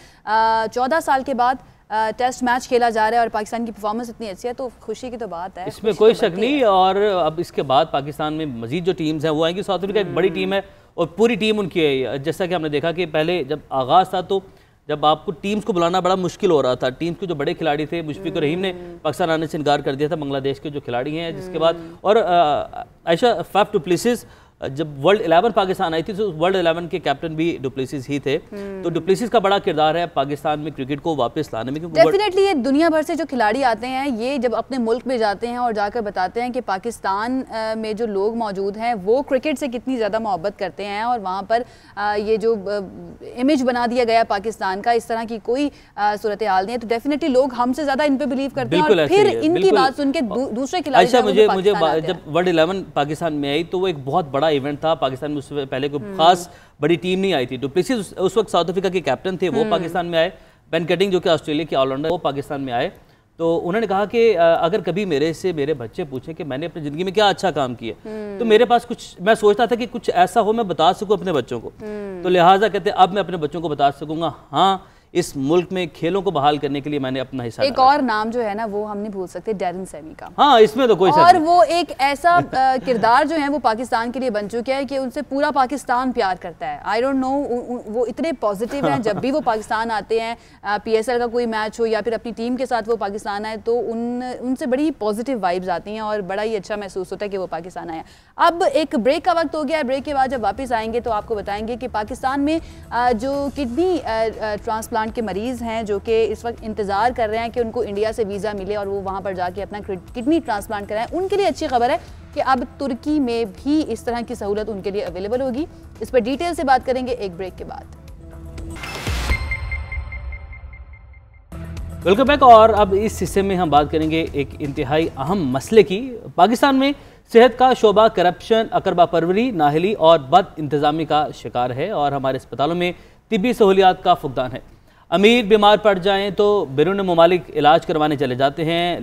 14 साल के बाद टेस्ट मैच खेला जा रहा है और पाकिस्तान की परफॉर्मेंस इतनी अच्छी है, तो खुशी की तो बात है, इसमें कोई शक नहीं। और अब इसके बाद पाकिस्तान में मजीद जो टीम्स हैं वो आएंगी। साउथ अफ्रीका एक बड़ी टीम है और पूरी टीम उनकी है। जैसा कि हमने देखा कि पहले जब आगाज़ था तो जब आपको टीम्स को बुलाना बड़ा मुश्किल हो रहा था, टीम्स के जो बड़े खिलाड़ी थे, मुशफिक रहीम ने पाकिस्तान आने से इनकार कर दिया था, बांग्लादेश के जो खिलाड़ी हैं, जिसके बाद और आयशा फाफ डु प्लेसिस जब वर्ल्ड 11 पाकिस्तान आई थी तो वर्ल्ड 11 के कैप्टन भी डु प्लेसिस ही थे। तो डु प्लेसिस का बड़ा किरदार है पाकिस्तान में क्रिकेट को वापस लाने में, क्योंकि डेफिनेटली ये दुनिया भर से जो खिलाड़ी आते हैं ये जब अपने मुल्क में जाते हैं और जाकर बताते हैं कि पाकिस्तान में जो लोग मौजूद हैं वो क्रिकेट से कितनी ज़्यादा मोहब्बत करते हैं और वहाँ पर ये जो इमेज बना दिया गया पाकिस्तान का, इस तरह की कोई सूरत हाल नहीं है, तो डेफिनेटली लोग हमसे ज़्यादा इन पे बिलीव करते हैं और फिर इनकी बात सुन के दूसरे खिलाड़ी मुझे जब वर्ल्ड 11 पाकिस्तान में आई तो वो एक बहुत बड़ा इवेंट था। पाकिस्तान में उससे पहले कोई खास बड़ी टीम नहीं आई थी। डु प्लेसिस उस वक्त साउथ अफ्रीका के कैप्टन थे, वो पाकिस्तान में आए। बेन कटिंग जो कि ऑस्ट्रेलिया के ऑलराउंडर, वो पाकिस्तान में आए। तो उन्होंने कहा कि अगर कभी मेरे बच्चे पूछें कि मैंने अपनी ज़िंदगी में क्या अच्छा काम किया, तो मेरे पास कुछ, मैं सोचता था कि कुछ ऐसा हो मैं बता सकूं अपने बच्चों को। तो लिहाजा कहते अब मैं अपने बच्चों को बता सकूंगा, हाँ इस मुल्क में खेलों को बहाल करने के लिए मैंने अपना हिस्सा एक और नाम जो है ना वो हम नहीं भूल सकते, डैरन सैमी का। हाँ, इसमें तो कोई शक नहीं। और वो एक ऐसा किरदार जो है वो पाकिस्तान के लिए बन चुका है कि उनसे पूरा पाकिस्तान प्यार करता है। आई डोंट नो, वो इतने पॉजिटिव हैं, जब भी वो पाकिस्तान आते हैं, PSL का कोई मैच हो या फिर अपनी टीम के साथ वो पाकिस्तान आए तो उनसे बड़ी पॉजिटिव वाइब्स आती हैं और बड़ा ही अच्छा महसूस होता है कि वो पाकिस्तान आए। अब एक ब्रेक का वक्त हो गया है, ब्रेक के बाद जब वापस आएंगे तो आपको बताएंगे कि पाकिस्तान में जो किडनी ट्रांसप्लांट के मरीज हैं जो कि इस वक्त इंतजार कर रहे हैं कि उनको इंडिया से वीज़ा मिले और वो वहाँ पर जाके अपना किडनी ट्रांसप्लांट कराएं, उनके लिए अच्छी खबर है कि अब तुर्की में भी इस तरह की सहूलत उनके लिए अवेलेबल होगी। इस पर डिटेल से बात करेंगे एक ब्रेक के बाद। Welcome back. और अब इस हिस्से में हम बात करेंगे एक इंतहाई अहम मसले की। पाकिस्तान में सेहत का शोबा करप्शन, अकरबा परवरी, नाहली और बद इंतज़ामी का शिकार है और हमारे अस्पतालों में तिब्बी सहूलियात का फुकदान है। अमीर बीमार पड़ जाएं तो बैरून मुमालिक इलाज करवाने चले जाते हैं,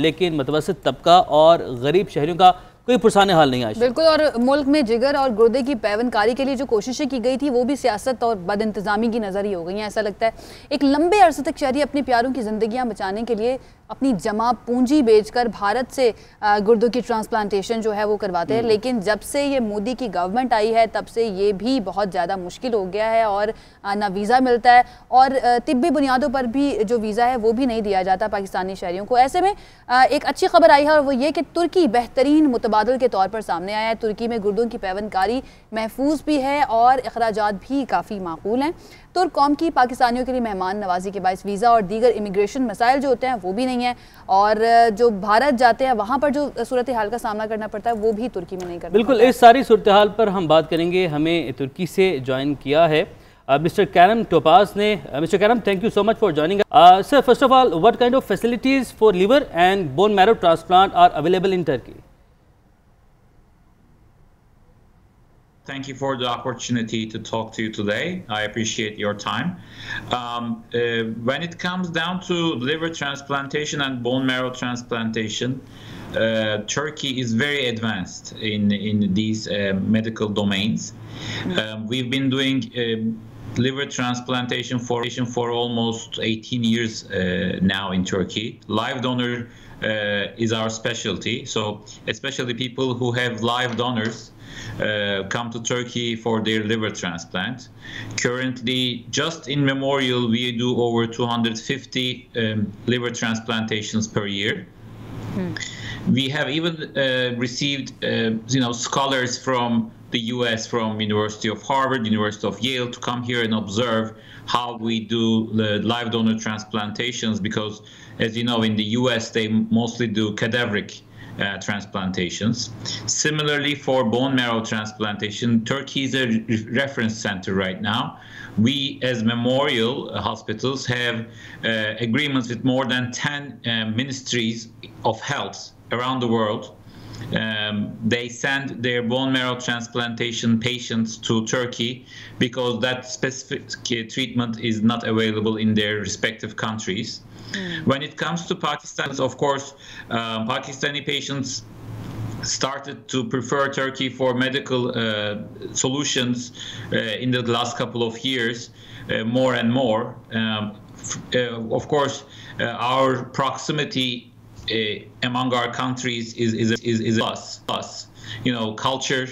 लेकिन मतवसत तबका और गरीब शहरियों का कोई पुरसाने हाल नहीं आया। बिल्कुल, और मुल्क में जिगर और गुर्दे की पैवनकारी के लिए जो कोशिशें की गई थी वो भी सियासत और बद इंतज़ामी की नज़र ही हो गई हैं। ऐसा लगता है एक लंबे अरसे तक शहरी अपने प्यारों की ज़िंदगियां बचाने के लिए अपनी जमा पूंजी बेचकर भारत से गुर्दों की ट्रांसप्लांटेशन जो है वो करवाते हैं, लेकिन जब से ये मोदी की गवर्नमेंट आई है तब से ये भी बहुत ज़्यादा मुश्किल हो गया है और ना वीज़ा मिलता है और तिब्बी बुनियादों पर भी जो वीज़ा है वो भी नहीं दिया जाता पाकिस्तानी शहरियों को। ऐसे में एक अच्छी खबर आई है और वो ये कि तुर्की बेहतरीन मुतबादल के तौर पर सामने आया है। तुर्की में गुर्दों की पैवनकारी महफूज भी है और अखराजात भी काफ़ी माकूल हैं। तुर्क कौम की पाकिस्तानियों के लिए मेहमान नवाजी के बायस वीज़ा और दीगर इमिग्रेशन मसाइल जो होते हैं वो भी नहीं है और जो भारत जाते हैं वहाँ पर जो सूरत हाल का सामना करना पड़ता है वो भी तुर्की में नहीं करना। बिल्कुल, इस सारी सूरत हाल पर हम बात करेंगे। हमें तुर्की से ज्वाइन किया है मिस्टर कैरम टोपास ने। Mister Kerem, thank you so much for joining us. Sir, first of all, what kind of facilities for liver and bone marrow transplant are available in Turkey? Thank you for the opportunity to talk to you today. I appreciate your time. When it comes down to liver transplantation and bone marrow transplantation, Turkey is very advanced in these medical domains. We've been doing liver transplantation for almost 18 years now in Turkey. Live donor is our specialty, so especially people who have live donors come to Turkey for their liver transplant. Currently, just in Memorial, we do over 250 liver transplantations per year. We have even received, scholars from the U.S., from University of Harvard, University of Yale, to come here and observe how we do the live donor transplantations, because, as you know, in the U.S. they mostly do cadaveric transplantations. Similarly, for bone marrow transplantation, Turkey is a reference center right now. We, as Memorial Hospitals, have agreements with more than 10 ministries of health around the world. They send their bone marrow transplantation patients to Turkey because that specific treatment is not available in their respective countries. When it comes to Pakistan, of course, Pakistani patients started to prefer Turkey for medical solutions in the last couple of years, more and more. of course, our proximity among our countries is us. You know, culture,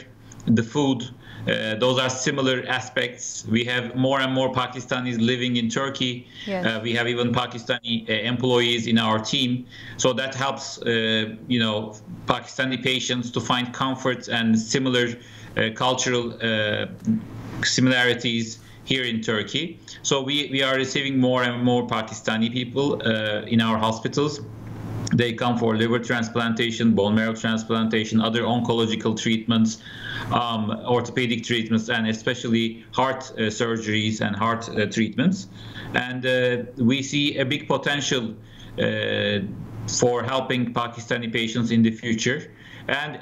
the food. Those are similar aspects. We have more and more Pakistanis living in Turkey. Yes. We have even Pakistani employees in our team. So that helps, you know, Pakistani patients to find comfort and similar cultural similarities here in Turkey. So we are receiving more and more Pakistani people in our hospitals. They come for liver transplantation, bone marrow transplantation, other oncological treatments, orthopedic treatments, and especially heart surgeries and heart treatments. And we see a big potential for helping Pakistani patients in the future. And,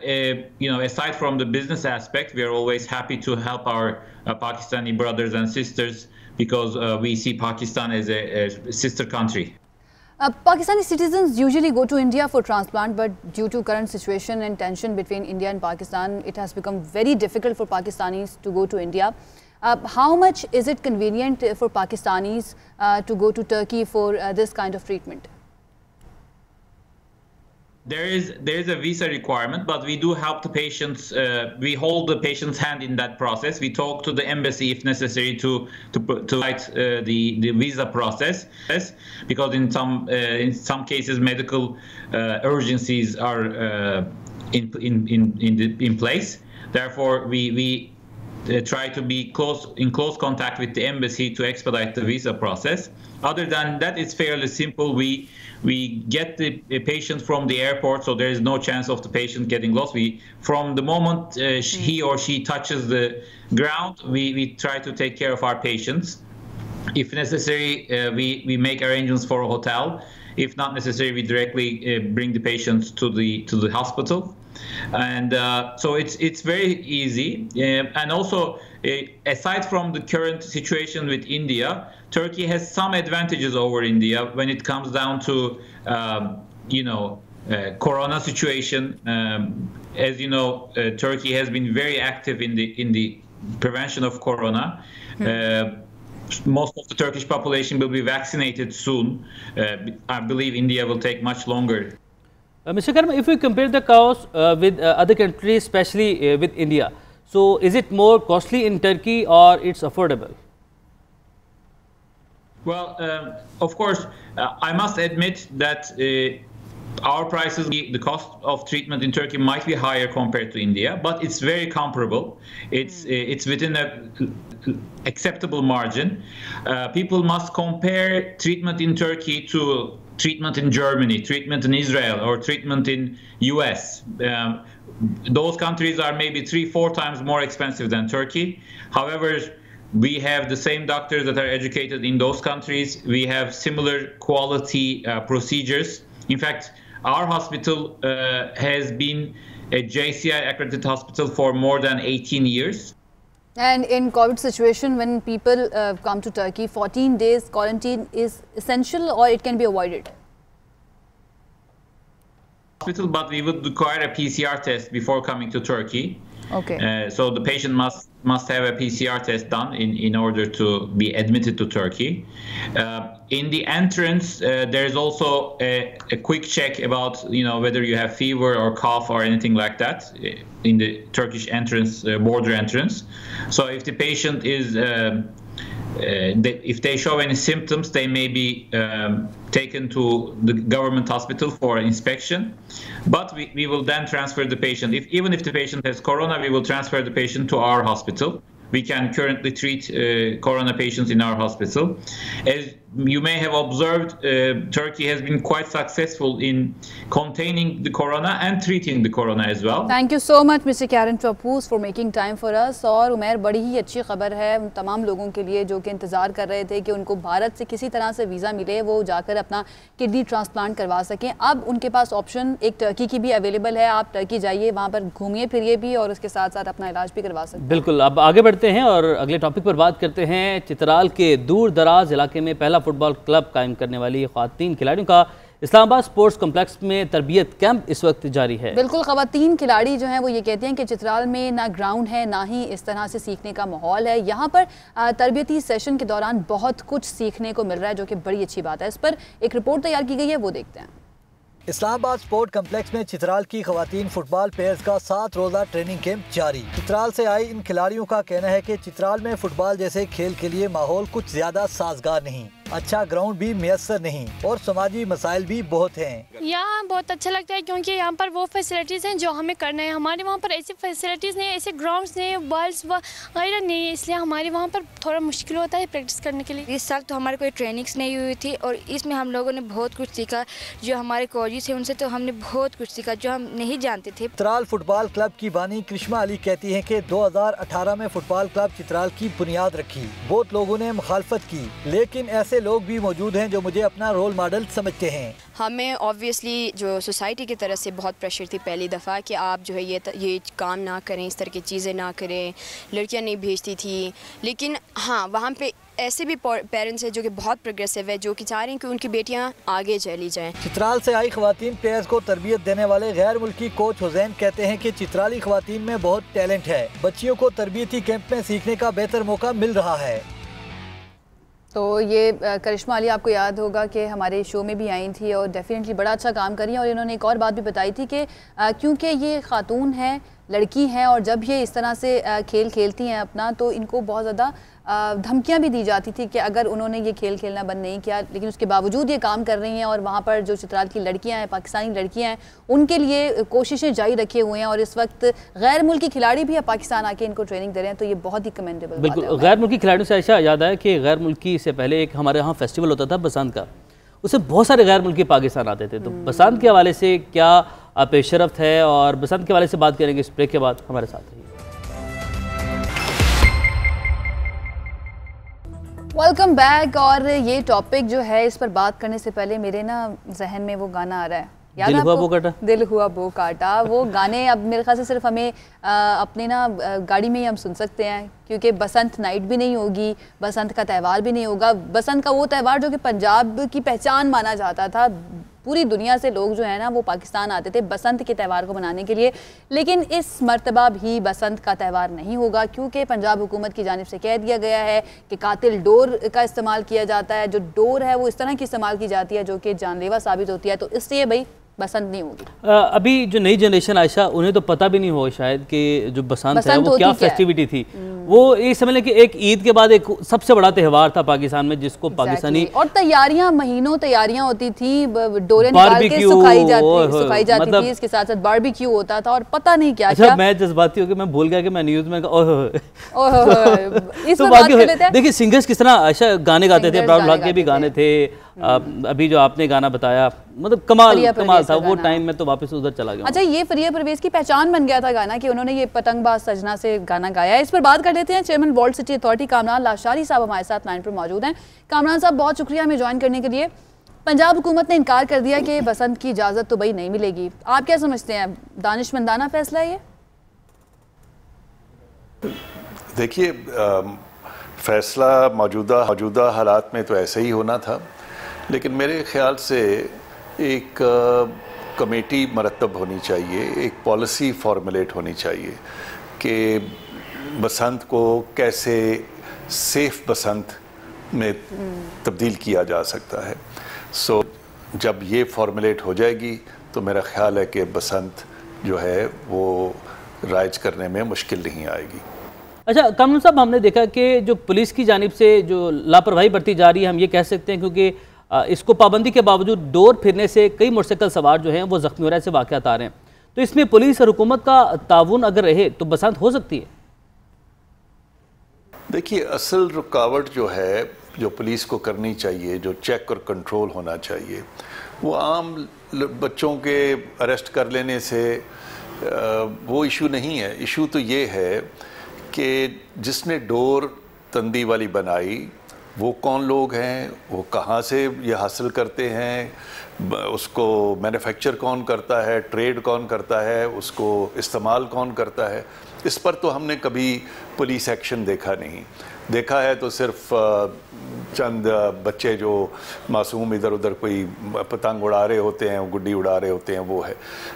you know, aside from the business aspect, we are always happy to help our Pakistani brothers and sisters because we see Pakistan as a sister country. Pakistani citizens usually go to India for transplant, but due to current situation and tension between India and Pakistan, it has become very difficult for Pakistanis to go to India. How much is it convenient for Pakistanis to go to Turkey for this kind of treatment? There is a visa requirement, but we do help the patients. We hold the patient's hand in that process. We talk to the embassy if necessary to write the visa process, because in some cases medical urgencies are in place. Therefore, we try to be in close contact with the embassy to expedite the visa process. Other than that, it's fairly simple. We get the patient from the airport, so there is no chance of the patient getting lost. From the moment he or she touches the ground, we try to take care of our patients. If necessary, we make arrangements for a hotel. If not necessary, we directly bring the patients to the hospital. And so it's very easy. And also, aside from the current situation with India, Turkey has some advantages over India when it comes down to, you know, corona situation. As you know, Turkey has been very active in the prevention of corona. Most of the Turkish population will be vaccinated soon. I believe India will take much longer. Mr. Karim, if we compare the cost with other countries, especially with India, so is it more costly in Turkey or it's affordable? Well, of course, I must admit that our prices, the cost of treatment in Turkey might be higher compared to India, but it's very comparable. It's within an acceptable margin. People must compare treatment in Turkey to treatment in Germany, treatment in Israel, or treatment in US. Those countries are maybe 3-4 times more expensive than Turkey. However, we have the same doctors that are educated in those countries. We have similar quality procedures. In fact, our hospital has been a JCI accredited hospital for more than 18 years. And in COVID situation, when people come to Turkey, 14 days quarantine is essential or it can be avoided? Hospital, but we would require a PCR test before coming to Turkey. Okay. So the patient must have a PCR test done in order to be admitted to Turkey. In the entrance, there is also a quick check about, you know, whether you have fever or cough or anything like that in the Turkish entrance, border entrance. So if the patient is if they show any symptoms, they may be taken to the government hospital for inspection. But we will then transfer the patient. Even if the patient has corona, we will transfer the patient to our hospital. We can currently treat corona patients in our hospital. As you may have observed, Turkey has been quite successful in containing the corona and treating the corona as well. Thank you so much, Mr. Karim Papoose, for making time for us. और उमैर, बड़ी ही अच्छी खबर है उन तमाम लोगों के लिए जो कि इंतज़ार कर रहे थे कि उनको भारत से किसी तरह से वीज़ा मिले, वो जाकर अपना किडनी ट्रांसप्लांट करवा सकें। अब उनके पास ऑप्शन एक टर्की की भी अवेलेबल है। आप टर्की जाइए, वहाँ पर घूमिए फिरिए भी और उसके साथ साथ अपना इलाज भी करवा सकते हैं। बिल्कुल, अब आगे बढ़ते हैं और अगले टॉपिक पर बात करते हैं। चित्राल के दूर दराज इलाके में पहला फुटबॉल क्लब कायम करने वाली ख्वातीन खिलाड़ियों का इस्लामाबाद स्पोर्ट्स कॉम्प्लेक्स में तरबियत कैंप इस वक्त जारी है। बिल्कुल, ख़वातीन खिलाड़ी जो हैं वो ये कहते हैं कि चित्राल में ना ग्राउंड है ना ही इस तरह से सीखने का माहौल है। यहाँ पर तरबियती सेशन के दौरान बहुत कुछ सीखने को मिल रहा है, जो कि बड़ी अच्छी बात है। इस पर एक रिपोर्ट तैयार की गई है, वो देखते हैं। इस्लामाबाद स्पोर्ट कम्प्लेक्स में चित्राल की खवातीन फुटबॉल प्लेयर्स का 7 रोज़ा ट्रेनिंग कैंप जारी। चित्राल से आए इन खिलाड़ियों का कहना है कि चित्राल में फुटबॉल जैसे खेल के लिए माहौल कुछ ज्यादा साजगार नहीं, अच्छा ग्राउंड भी मैसर नहीं और समाजी मसाइल भी बहुत हैं। यहाँ बहुत अच्छा लगता है क्योंकि यहाँ पर वो फैसिलिटीज़ हैं जो हमें करना है। हमारे वहाँ पर ऐसी फैसिलिटीज़ नहीं, ऐसे ग्राउंड्स नहीं, बॉल्स वगैरह नहीं है, इसलिए हमारे वहाँ पर थोड़ा मुश्किल होता है प्रैक्टिस करने के लिए। इस साल तो हमारे कोई ट्रेनिंग्स नहीं हुई थी और इसमें हम लोगों ने बहुत कुछ सीखा। जो हमारे कोचेस हैं उनसे तो हमने बहुत कुछ सीखा जो हम नहीं जानते थे। चित्राल फुटबॉल क्लब की बानी कृष्मा अली कहती हैं कि 2018 में फुटबॉल क्लब चित्राल की बुनियाद रखी। बहुत लोगों ने मुखालफत की, लेकिन ऐसे लोग भी मौजूद हैं जो मुझे अपना रोल मॉडल समझते हैं। हमें ऑब्वियसली जो सोसाइटी की तरफ से बहुत प्रेशर थी पहली दफ़ा कि आप जो है ये काम ना करें, इस तरह की चीज़ें ना करें, लड़कियां नहीं भेजती थी। लेकिन हाँ, वहाँ पे ऐसे भी पेरेंट्स हैं जो कि बहुत प्रोग्रेसिव है, जो कि चाह रहे हैं कि उनकी बेटियां आगे चली जाएं। चित्राल से आई खवातीन प्लेयर्स को तरबियत देने वाले गैर मुल्की कोच हुसैन कहते हैं कि चित्राली खवातीन में बहुत टैलेंट है। बच्चियों को तरबियती कैंप में सीखने का बेहतर मौका मिल रहा है। तो ये करिश्मा अली आपको याद होगा कि हमारे शो में भी आई थी और डेफिनेटली बड़ा अच्छा काम करी है। और इन्होंने एक और बात भी बताई थी कि क्योंकि ये खातून है, लड़की हैं, और जब ये इस तरह से खेल खेलती हैं अपना, तो इनको बहुत ज़्यादा धमकियां भी दी जाती थी कि अगर उन्होंने ये खेल खेलना बंद नहीं किया, लेकिन उसके बावजूद ये काम कर रही हैं। और वहाँ पर जो चित्राल की लड़कियां हैं, पाकिस्तानी लड़कियां हैं, उनके लिए कोशिशें जारी रखे हुए हैं और इस वक्त गैर मुल्की खिलाड़ी भी पाकिस्तान आके इनको ट्रेनिंग दे रहे हैं। तो ये बहुत ही कमेंडेबल बात है। गैर मुल्की खिलाड़ियों से ऐसा याद है कि गैर मुल्की से पहले एक हमारे यहाँ फेस्टिवल होता था बसंत का, उससे बहुत सारे गैर मुल्की पाकिस्तान आते थे। तो बसंत के हवाले से क्या पेशरफ्त है, और बसंत के हवाले से बात करेंगे इस ब्रेक के बाद। हमारे साथ रहिए। Welcome back. और ये टॉपिक जो है, इस पर बात करने से पहले मेरे ना जहन में वो गाना आ रहा है, याद दिल है हुआ आपको? वो काटा, दिल हुआ वो काटा। वो गाने अब मेरे ख्याल से सिर्फ हमें अपने ना गाड़ी में ही हम सुन सकते हैं, क्योंकि बसंत नाइट भी नहीं होगी, बसंत का त्यौहार भी नहीं होगा। बसंत का वो त्यौहार जो कि पंजाब की पहचान माना जाता था, पूरी दुनिया से लोग जो है ना वो पाकिस्तान आते थे बसंत के त्यौहार को मनाने के लिए। लेकिन इस मर्तबा भी बसंत का त्यौहार नहीं होगा, क्योंकि पंजाब हुकूमत की जानिब से कह दिया गया है कि कातिल डोर का इस्तेमाल किया जाता है। जो डोर है वो इस तरह की इस्तेमाल की जाती है जो कि जानलेवा साबित होती है, तो इसलिए भाई बसंत नहीं होगी। अभी जो नई जनरेशन आयशा, उन्हें तो पता भी नहीं हो शायद कि जो बसंत है वो क्या फेस्टिविटी थी। वो ये समझ लें कि एक ईद के बाद एक सबसे बड़ा त्यौहार था पाकिस्तान में, जिसको पाकिस्तानी और तैयारियां, महीनों तैयारियां होती थी, डोरे निकाल के सुखाई जाती थी, इसके साथ साथ बारबेक्यू होता था और पता नहीं क्या क्या। मैं जज्बाती हो गया, मैं भूल गया कि मैं न्यूज में देखिए सिंगर्स किस तरह आयशा गाने गाते थे, ब्राउन ब्लॉक के भी गाने थे। अभी जो आपने गाना बताया, मतलब कमाल था वो टाइम में, तो वापस उधर चला गया। अच्छा, ये फरिया परवेज की पहचान बन गया था गाना कि उन्होंने ये पतंगबाज सजना से गाना गाया है। इस पर बात कर लेते हैं। Chairman world city authority Kamran Lashari साहब हमारे साथ लाइन पर मौजूद हैं। कामरान साहब, बहुत शुक्रिया हमें ज्वाइन करने के लिए। पंजाब हुकूमत ने इनकार कर दिया कि बसंत की इजाज़त तो भाई नहीं मिलेगी, आप क्या समझते हैं, दानिशमंदाना फैसला है ये? देखिए, फैसला मौजूदा हालात में तो ऐसे ही होना था, लेकिन मेरे ख्याल से एक कमेटी मरतब होनी चाहिए, एक पॉलिसी फॉर्मुलेट होनी चाहिए कि बसंत को कैसे सेफ बसंत में तब्दील किया जा सकता है। सो जब ये फॉर्मुलेट हो जाएगी तो मेरा ख्याल है कि बसंत जो है वो राइज करने में मुश्किल नहीं आएगी। अच्छा कामरान साहब, हमने देखा कि जो पुलिस की जानिब से जो लापरवाही बरती जा रही है, हम ये कह सकते हैं, क्योंकि इसको पाबंदी के बावजूद डोर फिरने से कई मोटरसाइकिल सवार जो हैं वो जख्मी हो रहे हैं, ऐसे वाक़यात आ रहे हैं। तो इसमें पुलिस और हुकूमत का ताउन अगर रहे तो बसंत हो सकती है। देखिए, असल रुकावट जो है, जो पुलिस को करनी चाहिए, जो चेक और कंट्रोल होना चाहिए, वो आम बच्चों के अरेस्ट कर लेने से वो इशू नहीं है। इशू तो ये है कि जिसने डोर तंदी वाली बनाई वो कौन लोग हैं, वो कहाँ से ये हासिल करते हैं, उसको मैन्युफैक्चर कौन करता है, ट्रेड कौन करता है, उसको इस्तेमाल कौन करता है, इस पर तो हमने कभी पुलिस एक्शन देखा नहीं। देखा है तो सिर्फ चंद बच्चे जो मासूम इधर उधर कोई पतंग उड़ा रहे होते हैं, गुड्डी उड़ा रहे होते हैं, वो है।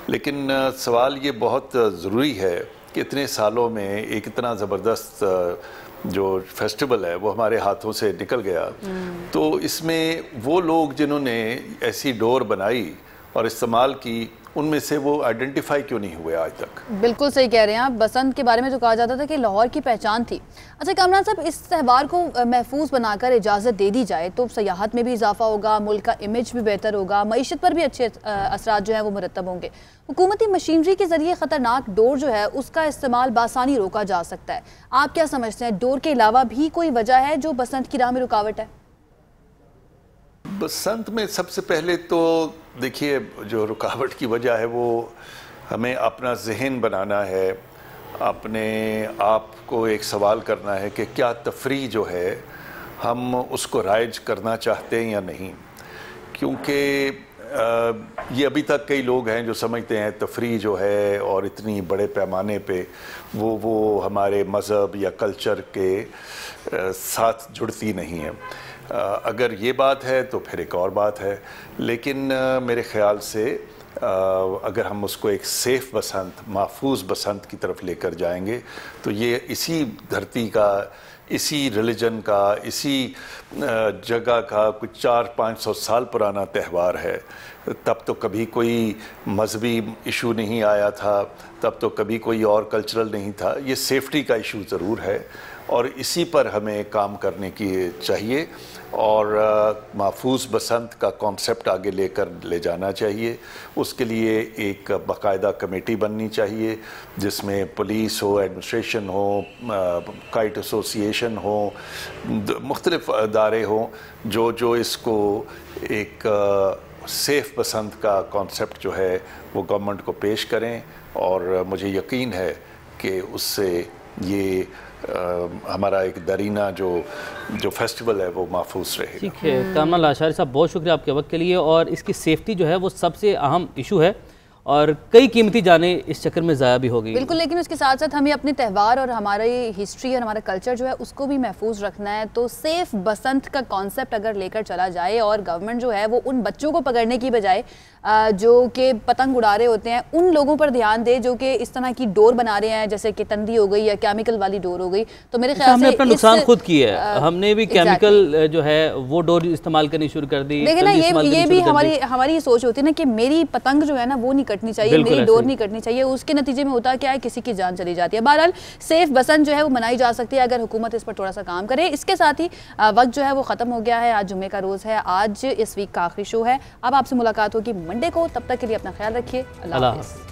लेकिन सवाल ये बहुत ज़रूरी है कि इतने सालों में एक इतना ज़बरदस्त जो फेस्टिवल है वो हमारे हाथों से निकल गया, तो इसमें वो लोग जिन्होंने ऐसी डोर बनाई और इस्तेमाल की, उनमें से वो आइडेंटिफाई क्यों नहीं हुए आज तक? बिल्कुल सही कह रहे हैं आप। बसंत के बारे में जो कहा जाता था कि लाहौर की पहचान थी। अच्छा कामरान साहब, इस त्यौहार को महफूज बनाकर इजाज़त दे दी जाए तो सयाहत में भी इजाफा होगा, मुल्क का इमेज भी बेहतर होगा, मईशत पर भी अच्छे असरात जो है वो मुरतब होंगे। हुकूमती मशीनरी के जरिए ख़तरनाक डोर जो है उसका इस्तेमाल बासानी रोका जा सकता है। आप क्या समझते हैं, डोर के अलावा भी कोई वजह है जो बसंत की राह में रुकावट है? बसंत में सबसे पहले तो देखिए, जो रुकावट की वजह है वो हमें अपना जहन बनाना है, अपने आप को एक सवाल करना है कि क्या तफरी जो है हम उसको राइज करना चाहते हैं या नहीं। क्योंकि ये अभी तक कई लोग हैं जो समझते हैं तफरी जो है और इतनी बड़े पैमाने पे वो हमारे मज़हब या कल्चर के साथ जुड़ती नहीं है। अगर ये बात है तो फिर एक और बात है, लेकिन मेरे ख्याल से अगर हम उसको एक सेफ़ बसंत, महफूज बसंत की तरफ लेकर जाएंगे तो ये इसी धरती का, इसी रिलीजन का, इसी जगह का कुछ 400-500 साल पुराना त्यौहार है। तब तो कभी कोई मजहबी इशू नहीं आया था, तब तो कभी कोई और कल्चरल नहीं था। ये सेफ्टी का इशू ज़रूर है और इसी पर हमें काम करने की चाहिए और महफूज बसंत का कॉन्सेप्ट आगे ले जाना चाहिए। उसके लिए एक बाकायदा कमेटी बननी चाहिए जिसमें पुलिस हो, एडमिनिस्ट्रेशन हो, काइट एसोसिएशन हो, मुख्तलिफ अदारे हों जो इसको एक सेफ़ बसंत का कॉन्सेप्ट जो है वो गवर्नमेंट को पेश करें। और मुझे यकीन है कि उससे ये हमारा एक दरीना जो फेस्टिवल है वो महफूज रहेगा। ठीक है कामरान लाशारी साहब, बहुत शुक्रिया आपके वक्त के लिए। और इसकी सेफ्टी जो है वो सबसे अहम इशू है और कई कीमती जाने इस चक्कर में ज़ाया भी हो गई। बिल्कुल, लेकिन उसके साथ साथ हमें अपने त्यौहार और हमारी हिस्ट्री और हमारा कल्चर जो है उसको भी महफूज रखना है। तो सेफ बसंत का कॉन्सेप्ट अगर लेकर चला जाए और गवर्नमेंट जो है वो उन बच्चों को पकड़ने की बजाय जो कि पतंग उड़ा रहे होते हैं उन लोगों पर ध्यान दे जो कि इस तरह की डोर बना रहे हैं, जैसे कि तंदी हो गई या केमिकल वाली डोर हो गई, तो मेरे ख्याल से हमने अपना नुकसान खुद किया है। हमने भी केमिकल जो है वो डोर इस्तेमाल करनी शुरू कर दी। देखिए ना, ये भी हमारी सोच होती है ना कि मेरी पतंग जो है ना वो नहीं कटनी चाहिए, मेरी डोर नहीं कटनी चाहिए। उसके नतीजे में होता क्या है, किसी की जान चली जाती है। बहरहाल सेफ बसंत जो है वो मनाई जा सकती है अगर हुकूमत इस पर थोड़ा सा काम करे। इसके साथ ही वक्त जो है वो ख़त्म हो गया है। आज जुम्मे का रोज़ है, आज इस वीक का आखिरी शो है। अब आपसे मुलाकात होगी मंडे को, तब तक के लिए अपना ख्याल रखिए। अल्लाह हाफ़िज़।